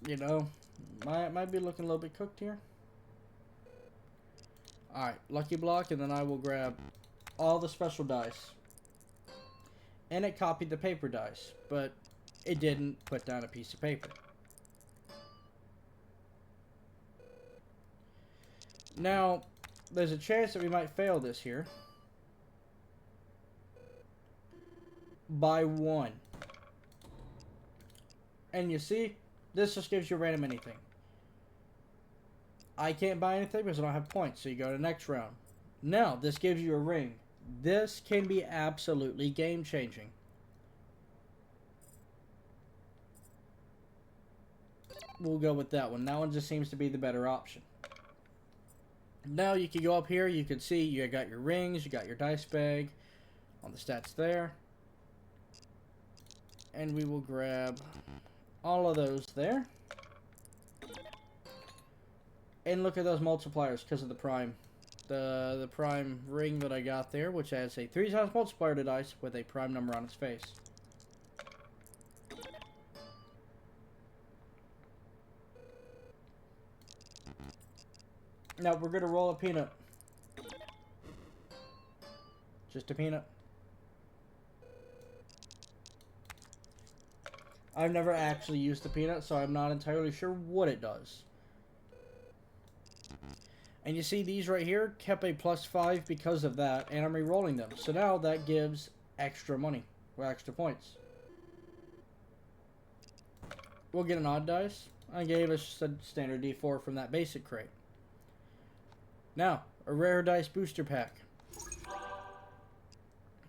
You know, might be looking a little bit cooked here. Alright, lucky block, and then I will grab all the special dice. And it copied the paper dice, but it didn't put down a piece of paper. Now, there's a chance that we might fail this here. By 1. And you see, this just gives you random anything. I can't buy anything because I don't have points, so you go to the next round. Now, this gives you a ring. This can be absolutely game-changing. We'll go with that one. That one just seems to be the better option. Now you can go up here, you can see you got your rings, you got your dice bag on the stats there. And we will grab all of those there. And look at those multipliers because of the prime. The prime ring that I got there, which has a 3 times multiplier to dice with a prime number on its face. Now we're going to roll a peanut. Just a peanut. I've never actually used the peanut, so I'm not entirely sure what it does. And you see these right here kept a +5 because of that, and I'm re-rolling them. So now that gives extra money, or extra points. We'll get an odd dice. I gave us a standard D4 from that basic crate. Now, a rare dice booster pack.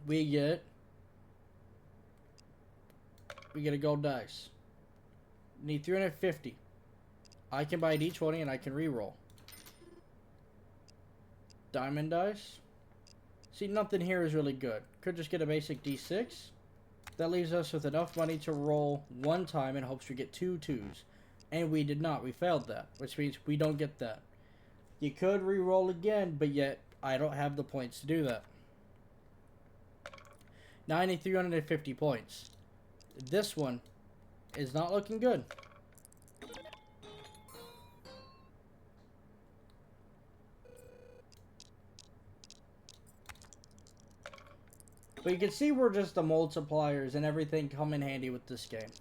We get a gold dice. Need 350. I can buy a D20 and I can re-roll. Diamond dice. See, nothing here is really good. Could just get a basic D6. That leaves us with enough money to roll 1 time in hopes we get 2 2s. And we did not. We failed that, which means we don't get that. You could re-roll again, but yet I don't have the points to do that. Now I need 350 points. This one is not looking good. But you can see where just the multipliers and everything come in handy with this game.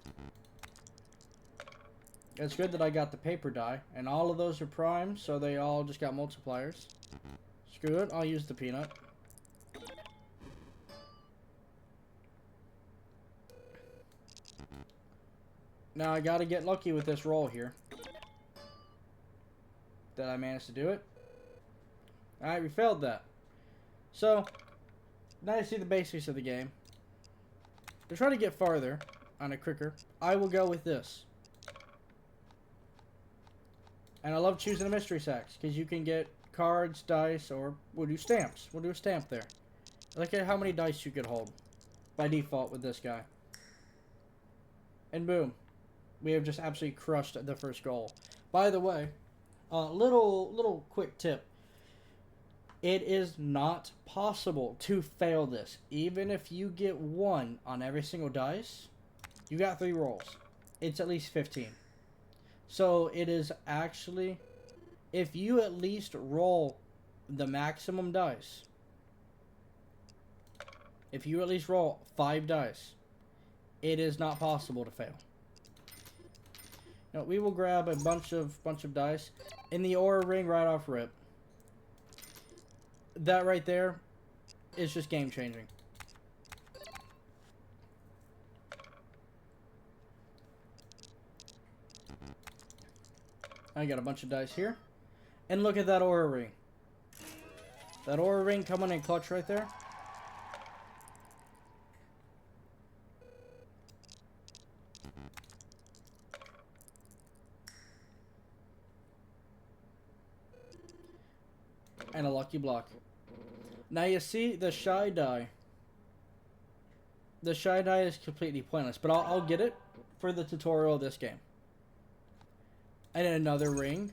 It's good that I got the paper die, and all of those are prime, so they all just got multipliers. Screw it, I'll use the peanut. Now I gotta get lucky with this roll here. Did I manage to do it? Alright, we failed that. So, now you see the basics of the game. To try to get farther on a quicker, I will go with this. And I love choosing the mystery sacks, because you can get cards, dice, or we'll do stamps. We'll do a stamp there. Look at how many dice you could hold by default with this guy. And boom. We have just absolutely crushed the first goal. By the way, little quick tip. It is not possible to fail this. Even if you get 1 on every single dice, you got 3 rolls. It's at least 15. So it is actually If you at least roll the maximum dice, if you at least roll 5 dice, it is not possible to fail. Now, we will grab a bunch of dice in the aura ring right off rip. That right there is just game changing. I got a bunch of dice here. And look at that aura ring. That aura ring coming in clutch right there. And a lucky block. Now you see the shy die. The shy die is completely pointless, but I'll get it for the tutorial of this game. And another ring.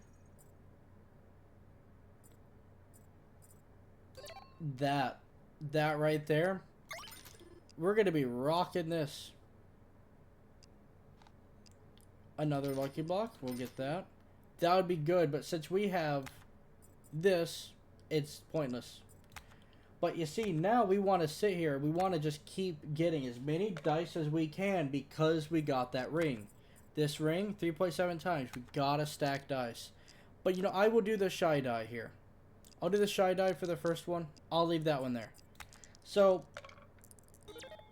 That right there. We're going to be rocking this. Another lucky block. We'll get that. That would be good, but since we have this, it's pointless. But you see, now we want to sit here. We want to just keep getting as many dice as we can because we got that ring. This ring, 3.7 times. We got to stack dice. But, you know, I will do the shy die here. I'll do the shy die for the first one. I'll leave that one there. So,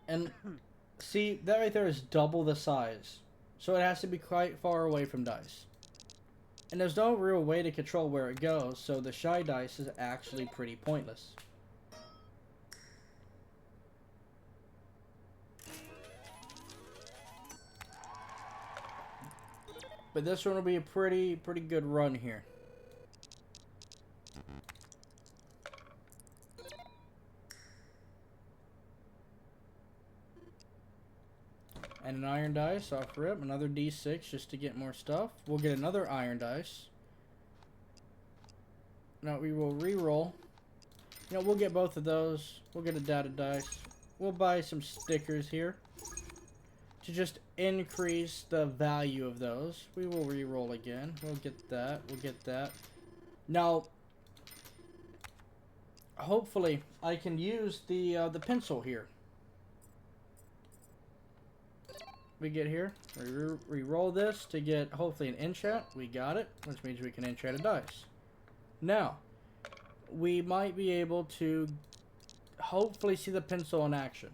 and see, that right there is double the size. So it has to be quite far away from dice. And there's no real way to control where it goes, so the shy dice is actually pretty pointless. But this one will be a pretty good run here. And an iron dice off rip. Another D6 just to get more stuff. We'll get another iron dice. Now we will re-roll. You know, we'll get both of those. We'll get a data dice. We'll buy some stickers here to just increase the value of those. We will re-roll again. We'll get that. We'll get that. Now, hopefully, I can use the pencil here. We get here. We re-roll this to get, hopefully, an enchant. We got it, which means we can enchant a dice. Now, we might be able to hopefully see the pencil in action.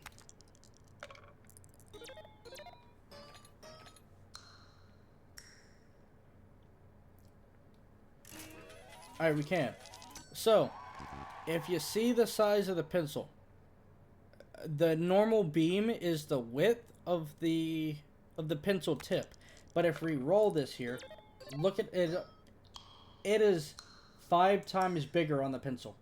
Alright, we can. So, if you see the size of the pencil, the normal beam is the width of the pencil tip. But if we roll this here, look at it. It is 5 times bigger on the pencil.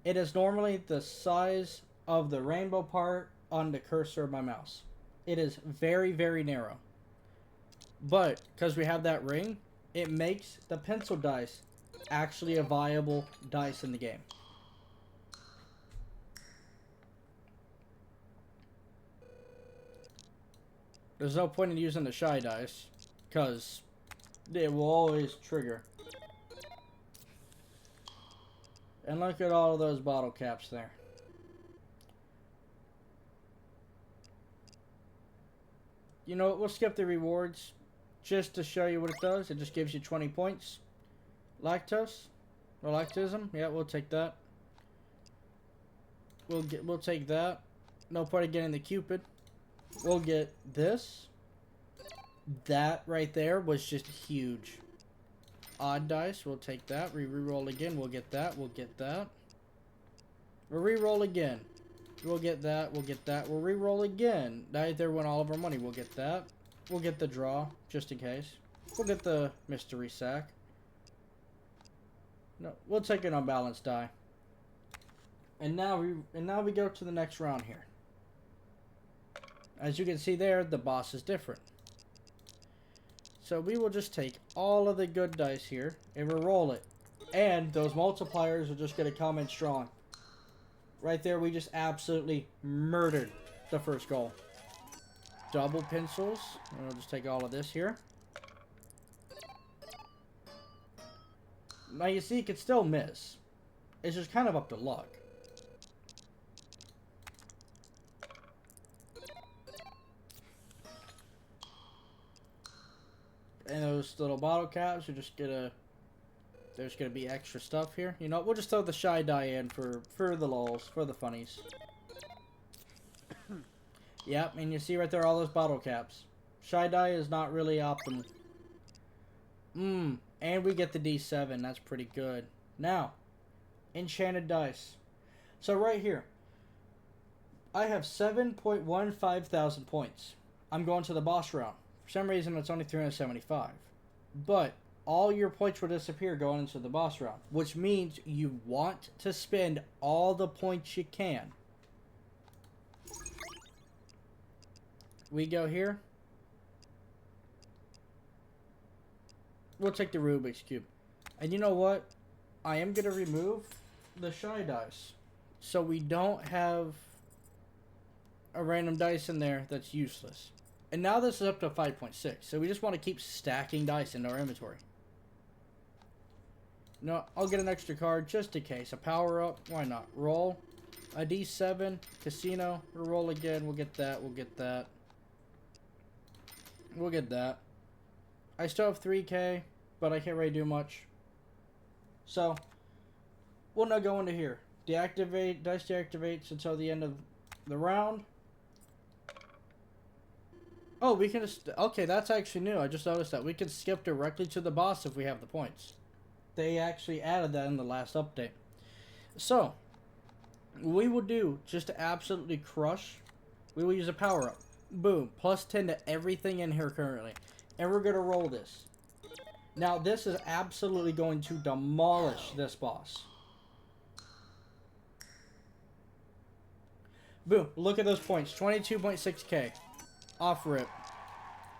It is normally the size of the rainbow part on the cursor of my mouse. It is very, very narrow. But, because we have that ring, it makes the pencil dice actually a viable dice in the game. There's no point in using the shy dice, because it will always trigger. And look at all of those bottle caps there. You know what, we'll skip the rewards just to show you what it does. It just gives you 20 points. Lactose or lactism, yeah, we'll take that. We'll take that. No point in getting the Cupid. We'll get this. That right there was just huge. Odd dice, we'll take that. We re-roll again, we'll get that. We'll get that. We'll re-roll again. We'll get that. We'll get that. We'll re-roll again. That there went all of our money. We'll get that. We'll get the draw, just in case. We'll get the mystery sack. No, we'll take an unbalanced die. And now we go to the next round here. As you can see there, the boss is different. So we will just take all of the good dice here and we'll roll it. And those multipliers are just going to come in strong. Right there, we just absolutely murdered the first goal. Double pencils. We'll just take all of this here. Now you see, you could still miss. It's just kind of up to luck. And those little bottle caps are just gonna... There's gonna be extra stuff here. You know, we'll just throw the shy die in for the lulz, for the funnies. Yep, and you see right there all those bottle caps. Shy die is not really optimal. And we get the D7. That's pretty good. Now, enchanted dice. So right here, I have 7.15 thousand points. I'm going to the boss round. For some reason, it's only 375. But all your points will disappear going into the boss round, which means you want to spend all the points you can. We go here. We'll take the Rubik's Cube. And you know what? I am going to remove the shy dice. So we don't have a random dice in there that's useless. And now this is up to 5.6. So we just want to keep stacking dice into our inventory. No, I'll get an extra card just in case. A power up. Why not? Roll. A D7. Casino. We'll roll again. We'll get that. We'll get that. We'll get that. I still have 3k, but I can't really do much. So, we'll now go into here. Deactivate. Dice deactivates until the end of the round. Oh, we can just... Okay, that's actually new. I just noticed that. We can skip directly to the boss if we have the points. They actually added that in the last update. So, we will do, just to absolutely crush, we will use a power-up. Boom. Plus 10 to everything in here currently. And we're going to roll this. Now, this is absolutely going to demolish this boss. Boom. Look at those points. 22.6k. Off rip.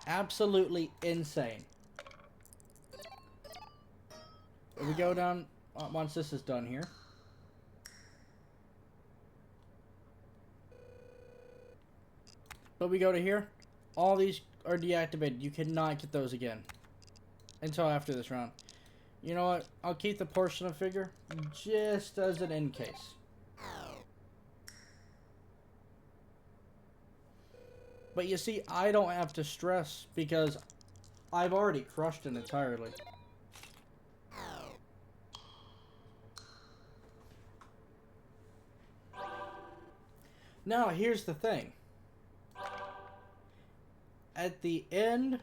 Absolutely insane. We go down once this is done here. But we go to here. All these are deactivated. You cannot get those again until after this round. You know what? I'll keep the portion of figure just as an in case. But you see, I don't have to stress because I've already crushed it entirely. Now, here's the thing. At the end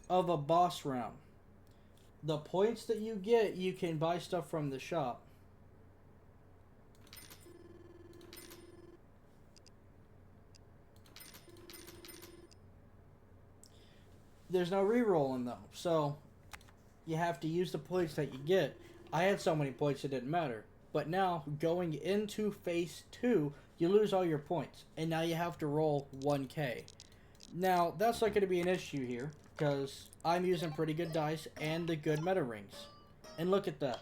of a boss round, the points that you get, you can buy stuff from the shop. There's no re-rolling though, so you have to use the points that you get. I had so many points it didn't matter. But now, going into phase 2, you lose all your points. And now you have to roll 1k. Now, that's not going to be an issue here, because I'm using pretty good dice and the good meta rings. And look at that.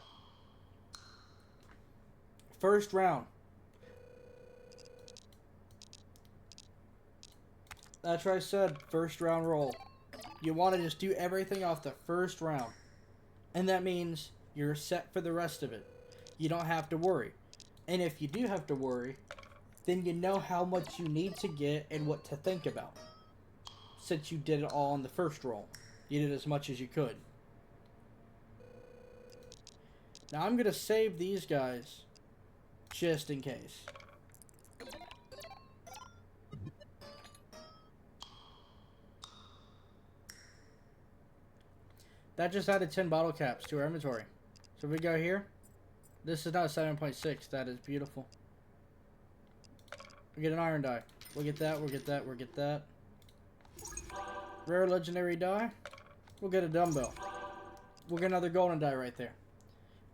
First round. That's what I said, first round roll. You want to just do everything off the first round. And that means you're set for the rest of it. You don't have to worry. And if you do have to worry, then you know how much you need to get and what to think about. Since you did it all on the first roll. You did as much as you could. Now I'm going to save these guys just in case. That just added 10 bottle caps to our inventory. So if we go here, this is not 7.6. That is beautiful. We get an iron die. We'll get that, we'll get that, we'll get that. Rare legendary die. We'll get a dumbbell. We'll get another golden die right there.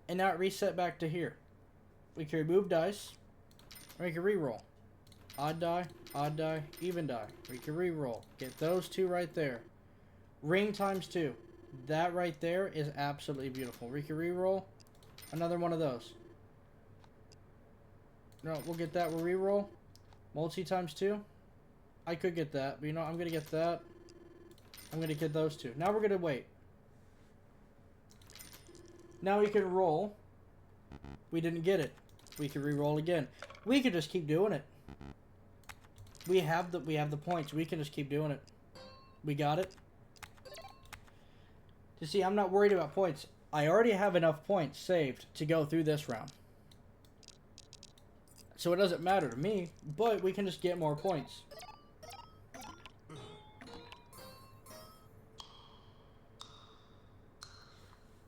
And now it reset back to here. We can remove dice. Or we can re-roll. Odd die, even die. We can re-roll. Get those two right there. Ring times 2. That right there is absolutely beautiful. We can re-roll. Another one of those. No, we'll get that. We'll re-roll. Multi times 2. I could get that. But you know, I'm going to get that. I'm going to get those two. Now we're going to wait. Now we can roll. We didn't get it. We can re-roll again. We could just keep doing it. We have the points. We can just keep doing it. We got it. You see, I'm not worried about points. I already have enough points saved to go through this round. So it doesn't matter to me, but we can just get more points.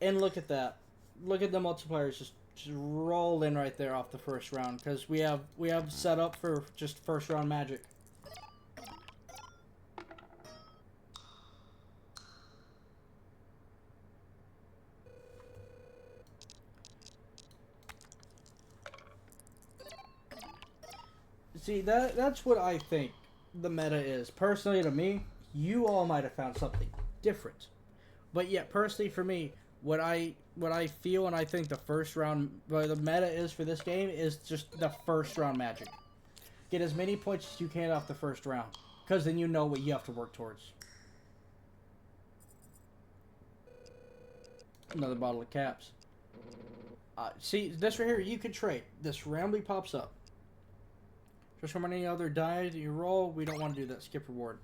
And look at that. Look at the multipliers just rolling right there off the first round, because we have set up for just first round magic. See, that's what I think the meta is. Personally, to me, you all might have found something different. But yet, personally for me, what I feel and I think the first round, well, the meta is for this game is just the first round magic. Get as many points as you can off the first round, because then you know what you have to work towards. Another bottle of caps. See, this right here, you can trade. This randomly pops up. Just from any other die that you roll, we don't want to do that. Skip reward.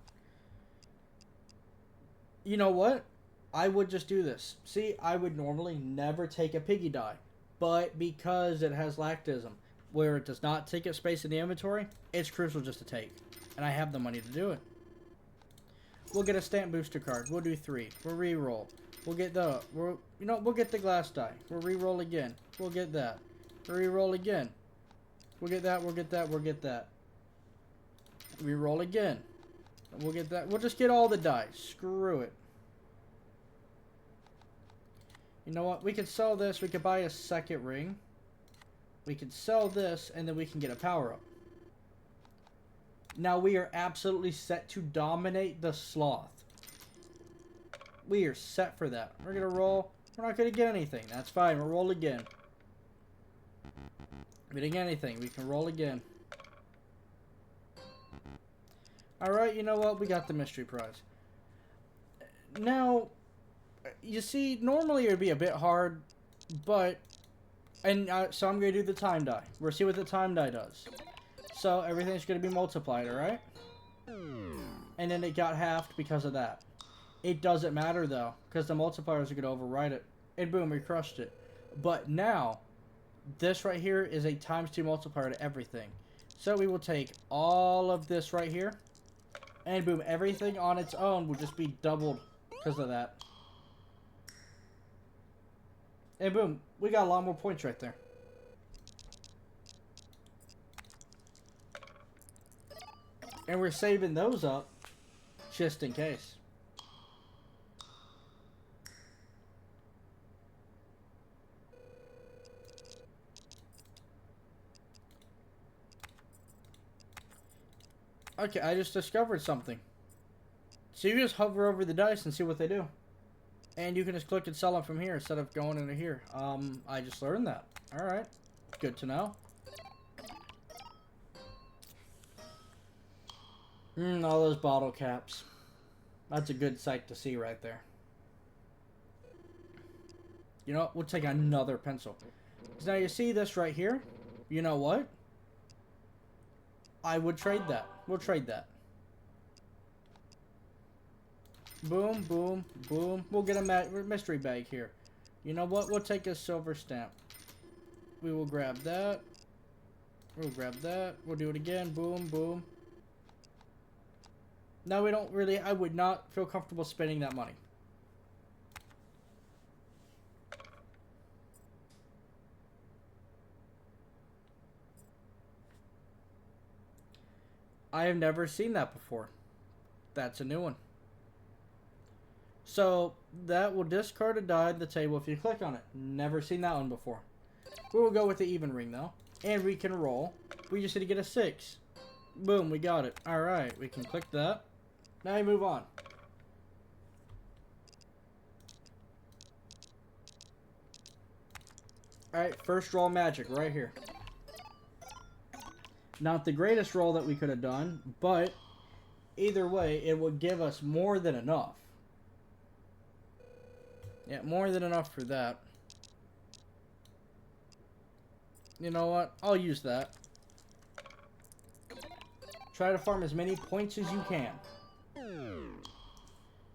You know what? I would just do this. See, I would normally never take a piggy die. But because it has lactism, where it does not take up space in the inventory, it's crucial just to take. And I have the money to do it. We'll get a stamp booster card. We'll do 3. We'll re-roll. We'll get we'll get the glass die. We'll re-roll again. We'll get that. We'll re-roll again. We'll get that, we'll get that, we'll get that. Re-roll again. We'll get that. We'll just get all the dice. Screw it. You know what? We could sell this. We could buy a second ring. We could sell this, and then we can get a power-up. Now we are absolutely set to dominate the sloth. We are set for that. We're going to roll. We're not going to get anything. That's fine. We'll roll again. We didn't get anything. We can roll again. Alright, you know what? We got the mystery prize. Now, you see, normally it would be a bit hard, but... so I'm going to do the time die. We'll see what the time die does. So everything's going to be multiplied, alright? And then it got halved because of that. It doesn't matter, though, because the multipliers are going to override it. And boom, we crushed it. But now... this right here is a ×2 multiplier to everything. So we will take all of this right here. And boom, everything on its own will just be doubled because of that. And boom, we got a lot more points right there. And we're saving those up just in case. Okay, I just discovered something. So you just hover over the dice and see what they do. And you can just click and sell them from here instead of going into here. I just learned that. Alright. Good to know. All those bottle caps. That's a good sight to see right there. You know what? We'll take another pencil. Now you see this right here? You know what? I would trade that. We'll trade that. Boom, boom, boom. We'll get a mystery bag here. You know what? We'll take a silver stamp. We will grab that. We'll grab that. We'll do it again. Boom, boom. Now we don't really... I would not feel comfortable spending that money. I have never seen that before. That's a new one. So, that will discard a die on the table if you click on it. Never seen that one before. We will go with the even ring, though. And we can roll. We just need to get a 6. Boom, we got it. Alright, we can click that. Now we move on. Alright, first roll magic right here. Not the greatest roll that we could have done, but either way, it would give us more than enough. Yeah, more than enough for that. You know what? I'll use that. Try to farm as many points as you can.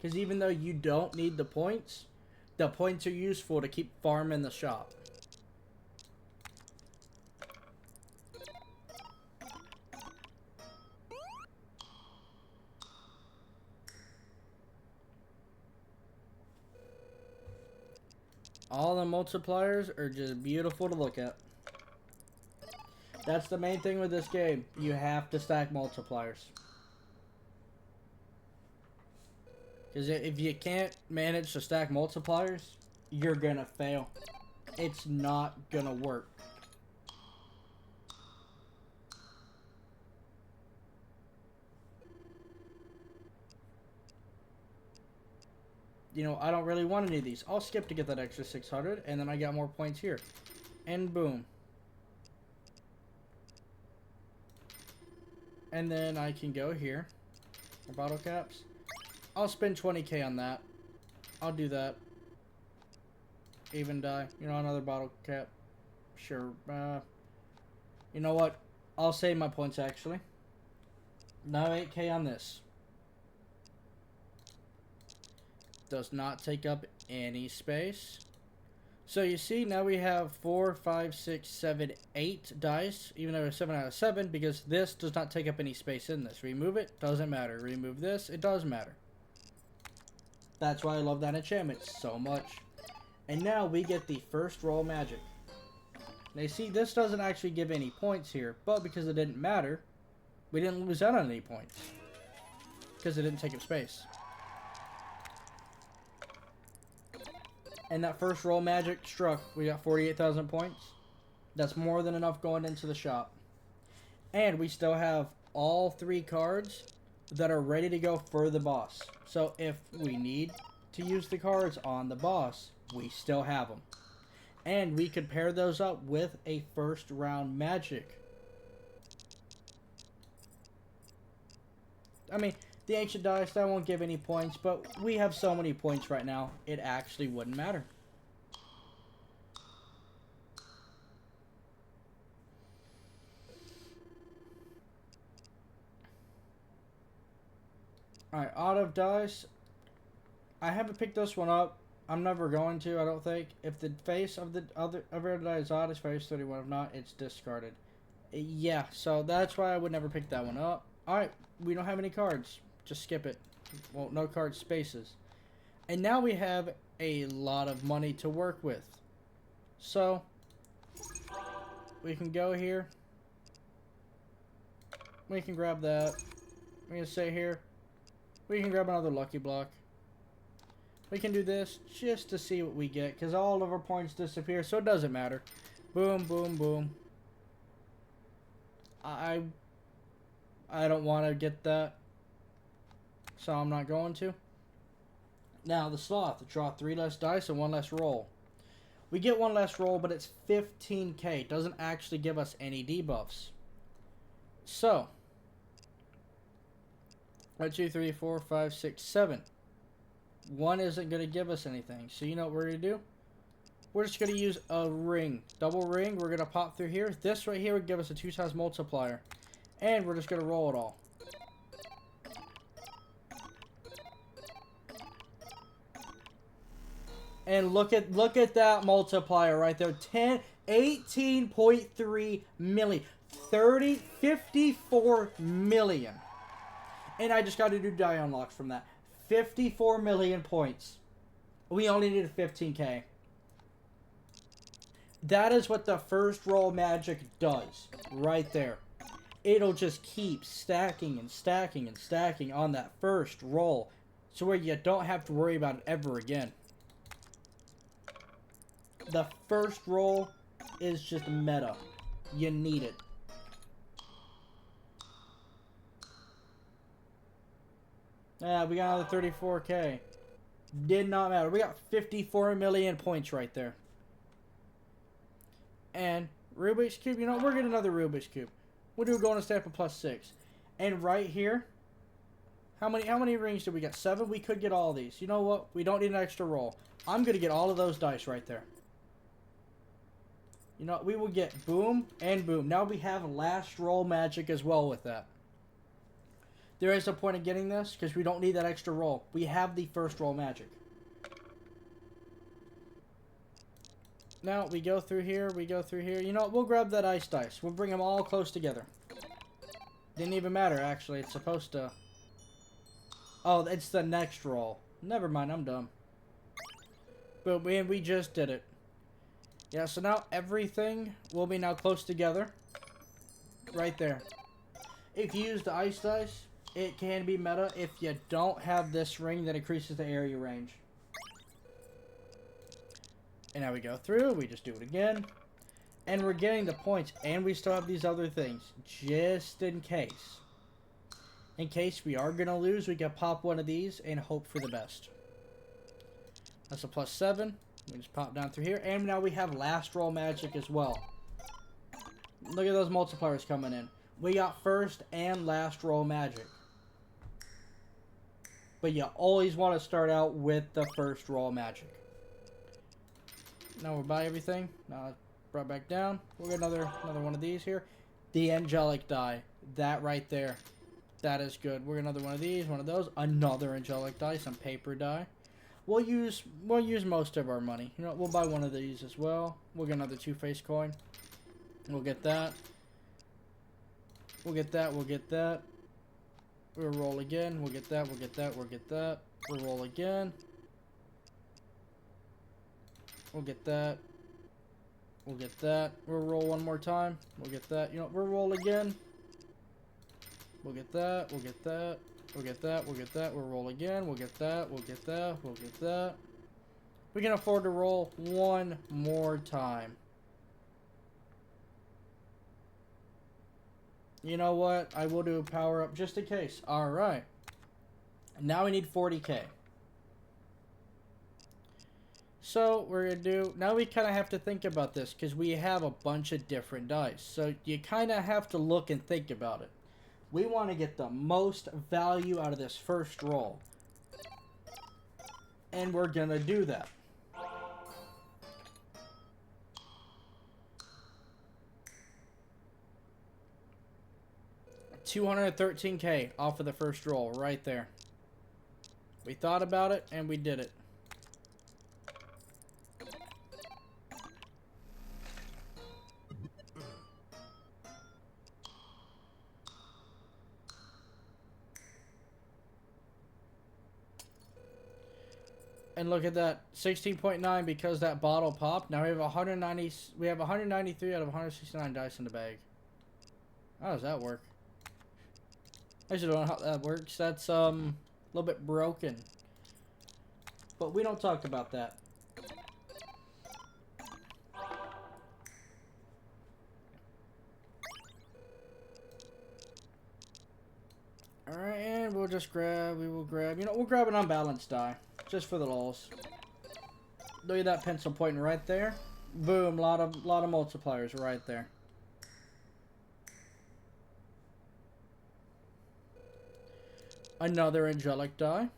Because even though you don't need the points are useful to keep farming the shop. All the multipliers are just beautiful to look at. That's the main thing with this game. You have to stack multipliers. Because if you can't manage to stack multipliers, you're gonna fail. It's not gonna work. You know, I don't really want any of these. I'll skip to get that extra 600, and then I got more points here. And boom. And then I can go here. For bottle caps. I'll spend 20k on that. I'll do that. Even die. You know, another bottle cap. Sure. You know what? I'll save my points, actually. Now 8k on this. Does not take up any space. So you see, now we have 4, 5, 6, 7, 8 dice, even though it's 7 out of 7, because this does not take up any space in this. Remove it, doesn't matter. Remove this, it does matter. That's why I love that enchantment so much. And now we get the first roll magic. Now you see, this doesn't actually give any points here, but because it didn't matter, we didn't lose out on any points. Because it didn't take up space. And that first roll magic struck. We got 48,000 points. That's more than enough going into the shop. And we still have all 3 cards that are ready to go for the boss. So if we need to use the cards on the boss, we still have them. And we could pair those up with a first round magic. I mean, the ancient dice, that won't give any points, but we have so many points right now, it actually wouldn't matter. Alright, out of dice, I haven't picked this one up. I'm never going to, I don't think. If the face of the other die is odd, it's face 31. If not, it's discarded. Yeah, so that's why I would never pick that one up. Alright, we don't have any cards. Just skip it. Well, no card spaces. And now we have a lot of money to work with. So, we can go here. We can grab that. We can sit here. We can grab another lucky block. We can do this just to see what we get, because all of our points disappear, so it doesn't matter. Boom, boom, boom. I don't want to get that, so I'm not going to. Now, the sloth. Draw 3 less dice and 1 less roll. We get 1 less roll, but it's 15k. It doesn't actually give us any debuffs. So, 1, 2, 3, 4, 5, 6, 7. 1 isn't going to give us anything. So, you know what we're going to do? We're just going to use a ring. Double ring. We're going to pop through here. This right here would give us a 2 times multiplier. And we're just going to roll it all. And look at that multiplier right there. 18.3 million. 54 million. And I just got to do die unlocks from that. 54 million points. We only needed 15k. That is what the first roll magic does. Right there. It'll just keep stacking and stacking and stacking on that first roll. So where you don't have to worry about it ever again. The first roll is just meta. You need it. Yeah, we got another 34k. Did not matter. We got 54 million points right there. And Rubik's Cube, you know, we're getting another Rubik's Cube. We'll do a golden stamp of +6. And right here, how many rings did we get? 7? We could get all of these. You know what? We don't need an extra roll. I'm going to get all of those dice right there. You know, we will get boom and boom. Now we have last roll magic as well with that. There is a point in getting this because we don't need that extra roll. We have the first roll magic. Now we go through here, we go through here. You know what? We'll grab that ice dice. We'll bring them all close together. Didn't even matter, actually. It's supposed to... Oh, it's the next roll. Never mind, I'm dumb. But we just did it. Yeah, so now everything will be now close together. Right there. If you use the ice dice, it can be meta. If you don't have this ring that increases the area range. And now we go through, we just do it again. And we're getting the points, and we still have these other things. Just in case. In case we are going to lose, we can pop one of these and hope for the best. That's a +7. We just pop down through here. And now we have last roll magic as well. Look at those multipliers coming in. We got first and last roll magic. But you always want to start out with the first roll magic. Now we'll buy everything. Now brought back down. We'll get another one of these here. The angelic die. That right there. That is good. We're another one of these, one of those. Another angelic die, some paper die. We'll use most of our money. You know, we'll buy one of these as well. We'll get another two-face coin. We'll get that. We'll get that. We'll get that. We'll roll again. We'll get that. We'll get that. We'll get that. We'll roll again. We'll get that. We'll get that. We'll roll one more time. We'll get that. You know, we'll roll again. We'll get that. We'll get that. We'll get that. We'll get that. We'll roll again. We'll get that. We'll get that. We'll get that. We can afford to roll one more time. You know what? I will do a power up just in case. Alright. Now we need 40k. So we're going to do... Now we kind of have to think about this because we have a bunch of different dice. So you kind of have to look and think about it. We want to get the most value out of this first roll. And we're going to do that. $213k off of the first roll right there. We thought about it and we did it. And look at that, 16.9 because that bottle popped. Now we have 190. We have 193 out of 169 dice in the bag. How does that work? I actually don't know how that works. That's a little bit broken. But we don't talk about that. Alright, and we'll just grab, we'll grab an unbalanced die. Just for the lulz. Look at that pencil pointing right there. Boom, lot of multipliers right there. Another angelic die.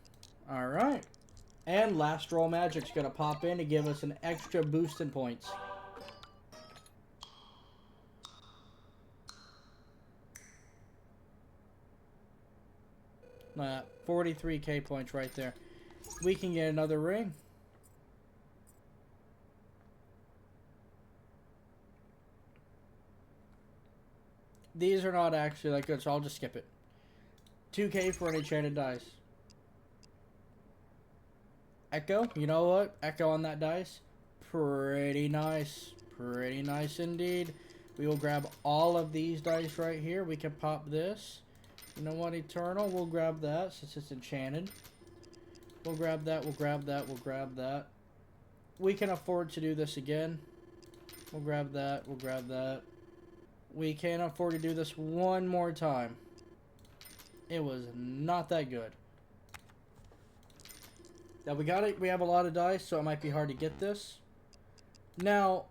Alright. And last roll magic's gonna pop in to give us an extra boost in points. Look at that, 43k points right there. We can get another ring. These are not actually that good, so I'll just skip it. 2k for an enchanted dice. Echo, you know what? Echo on that dice. Pretty nice. Pretty nice indeed. We will grab all of these dice right here. We can pop this. You know what, Eternal? We'll grab that since it's enchanted. We'll grab that, we'll grab that, we'll grab that. We can afford to do this again. We'll grab that, we'll grab that. We can afford to do this one more time. It was not that good. Now we got it, we have a lot of dice, so it might be hard to get this. Now,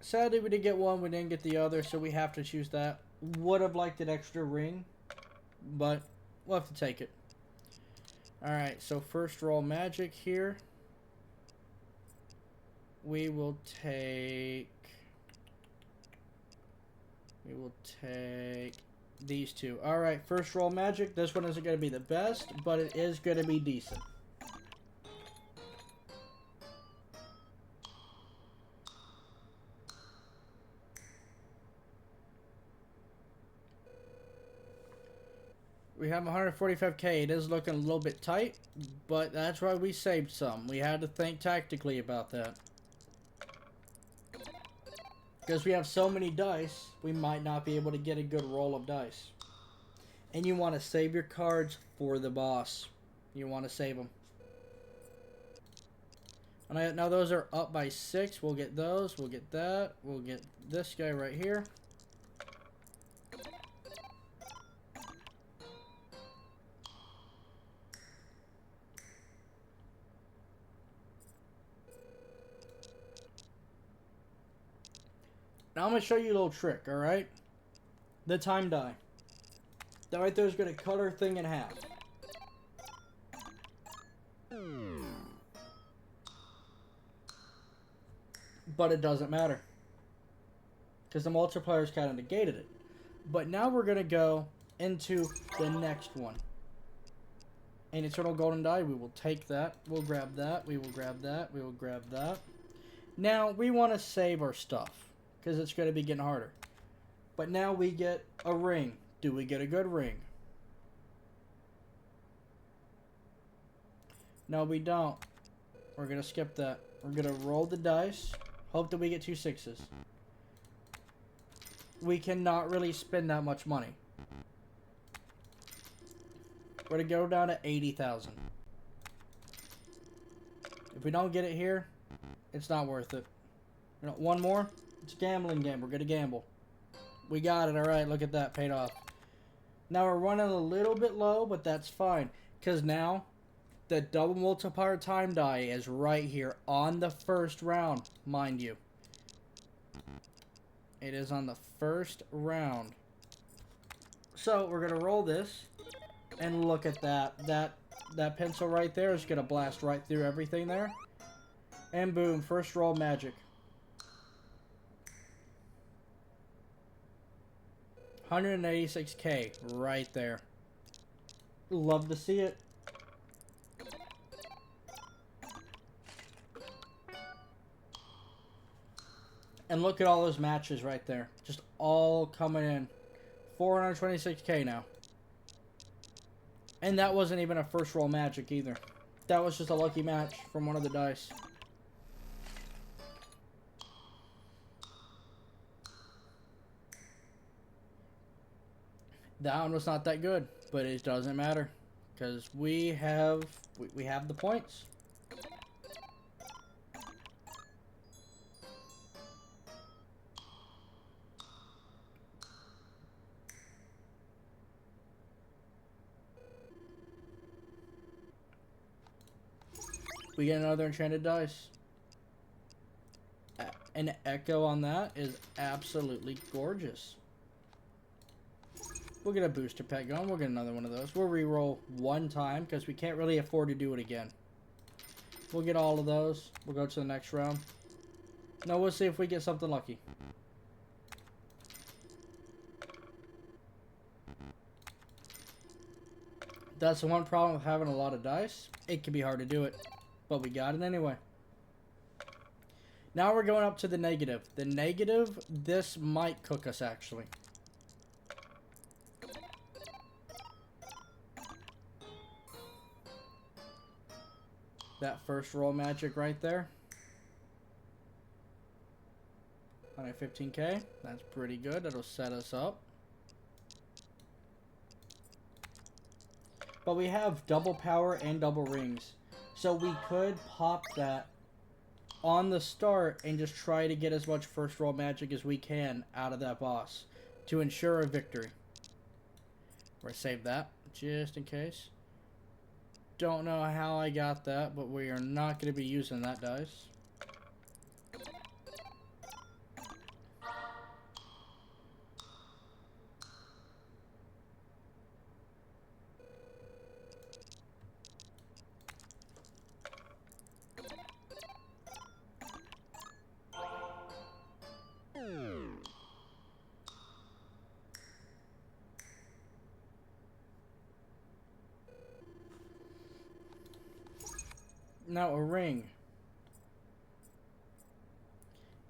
sadly we did get one, we didn't get the other, so we have to choose that. Would have liked an extra ring, but we'll have to take it. Alright, so first roll magic here. we will take these two. Alright, first roll magic. This one isn't going to be the best, but it is going to be decent. We have 145k. It is looking a little bit tight, but that's why we saved some. We had to think tactically about that. Because we have so many dice, we might not be able to get a good roll of dice. And you want to save your cards for the boss. You want to save them. And now those are up by 6. We'll get those. We'll get that. We'll get this guy right here. Now I'm going to show you a little trick, alright? The time die. That right there is going to cut our thing in half. But it doesn't matter. Because the multipliers kind of negated it. But now we're going to go into the next one. An eternal golden die. We will take that. We'll grab that. We will grab that. We will grab that. Now we want to save our stuff. Because it's going to be getting harder. But now we get a ring. Do we get a good ring? No, we don't. We're going to skip that. We're going to roll the dice. Hope that we get 2 6s. We cannot really spend that much money. We're going to go down to 80,000. If we don't get it here, it's not worth it. You know, one more. It's a gambling game. We're going to gamble. We got it. All right. Look at that. Paid off. Now we're running a little bit low, but that's fine. Because now the double multiplier time die is right here on the first round, mind you. It is on the first round. So we're going to roll this. And look at that. That pencil right there is going to blast right through everything there. And boom. First roll magic. 186k right there. Love to see it. And look at all those matches right there. Just all coming in. 426k now. And that wasn't even a first roll magic either. That was just a lucky match from one of the dice. That one was not that good, but it doesn't matter because we have the points. We get another enchanted dice. An echo on that is absolutely gorgeous. We'll get a booster pack going. We'll get another one of those. We'll re-roll one time because we can't really afford to do it again. We'll get all of those. We'll go to the next round. No, we'll see if we get something lucky. That's the one problem with having a lot of dice. It can be hard to do it. But we got it anyway. Now we're going up to the negative. The negative, this might cook us actually. That first roll magic right there. 115k. That's pretty good. That'll set us up. But we have double power and double rings. So we could pop that on the start and just try to get as much first roll magic as we can out of that boss to ensure a victory. We're gonna save that just in case. Don't know how I got that, but we are not going to be using that dice. Now a ring.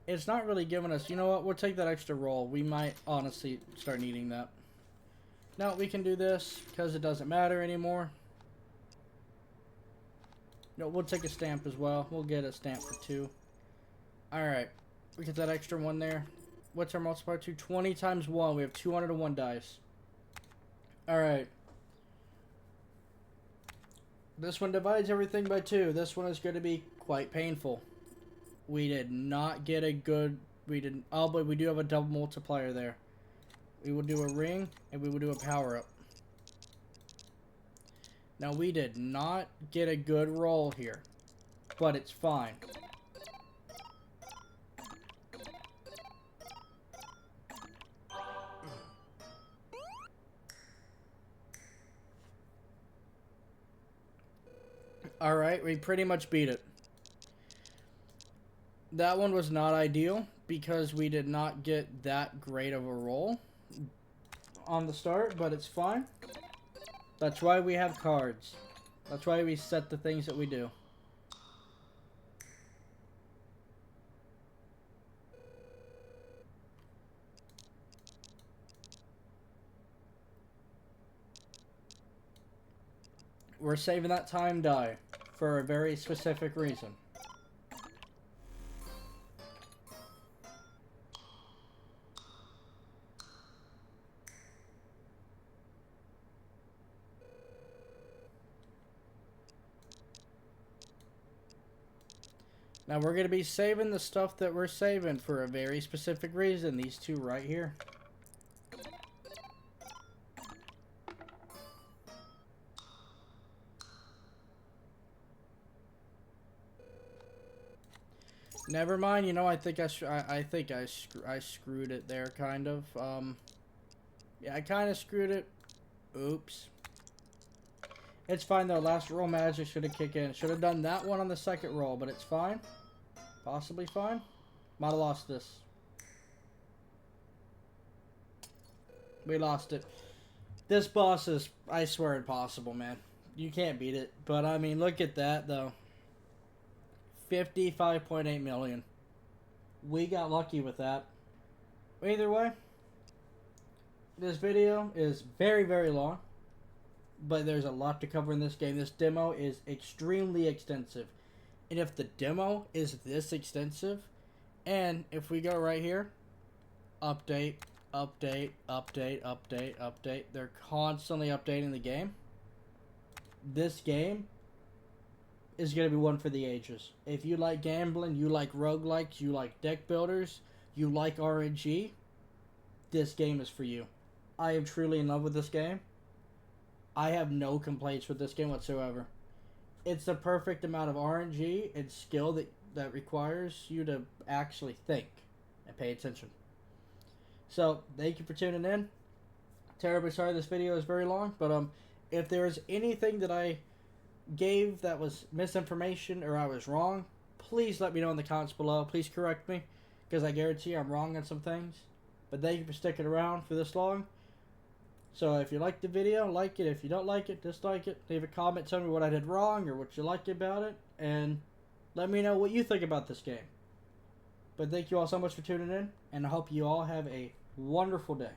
It's not really giving us... You know what? We'll take that extra roll. We might honestly start needing that. Now we can do this because it doesn't matter anymore. No, we'll take a stamp as well. We'll get a stamp for 2. Alright. We get that extra 1 there. What's our multiplier to? 20 times 1. We have 201 dice. Alright. This one divides everything by 2. This one is going to be quite painful. We did not get a good... We didn't... Oh, but we do have a double multiplier there. We will do a ring, and we will do a power-up. Now, we did not get a good roll here, but it's fine. Alright, we pretty much beat it. That one was not ideal because we did not get that great of a roll on the start, but it's fine. That's why we have cards. That's why we set the things that we do. We're saving that time die for a very specific reason. Now we're going to be saving the stuff that we're saving for a very specific reason. These 2 right here. Never mind. You know, I think I screwed it there, kind of. Yeah, I kind of screwed it. Oops. It's fine though. Last roll magic should have kicked in. Should have done that one on the second roll, but it's fine. Possibly fine. Might have lost this. We lost it. This boss is, I swear, impossible, man. You can't beat it. But I mean, look at that though. 55.8 million. We got lucky with that. Either way, this video is very, very long. But there's a lot to cover in this game. This demo is extremely extensive. And if the demo is this extensive, and if we go right here, update, update, update, update, update. They're constantly updating the game. This game is going to be one for the ages. If you like gambling, you like roguelikes, you like deck builders, you like RNG, this game is for you. I am truly in love with this game. I have no complaints with this game whatsoever. It's the perfect amount of RNG and skill that requires you to actually think and pay attention. So, thank you for tuning in. Terribly sorry this video is very long, but if there's anything that I gave that was misinformation or I was wrong, please let me know in the comments below. Please correct me, because I guarantee I'm wrong on some things. But thank you for sticking around for this long. So if you like the video, like it. If you don't like it, dislike it. Leave a comment, tell me what I did wrong or what you liked about it. And let me know what you think about this game. But thank you all so much for tuning in. And I hope you all have a wonderful day.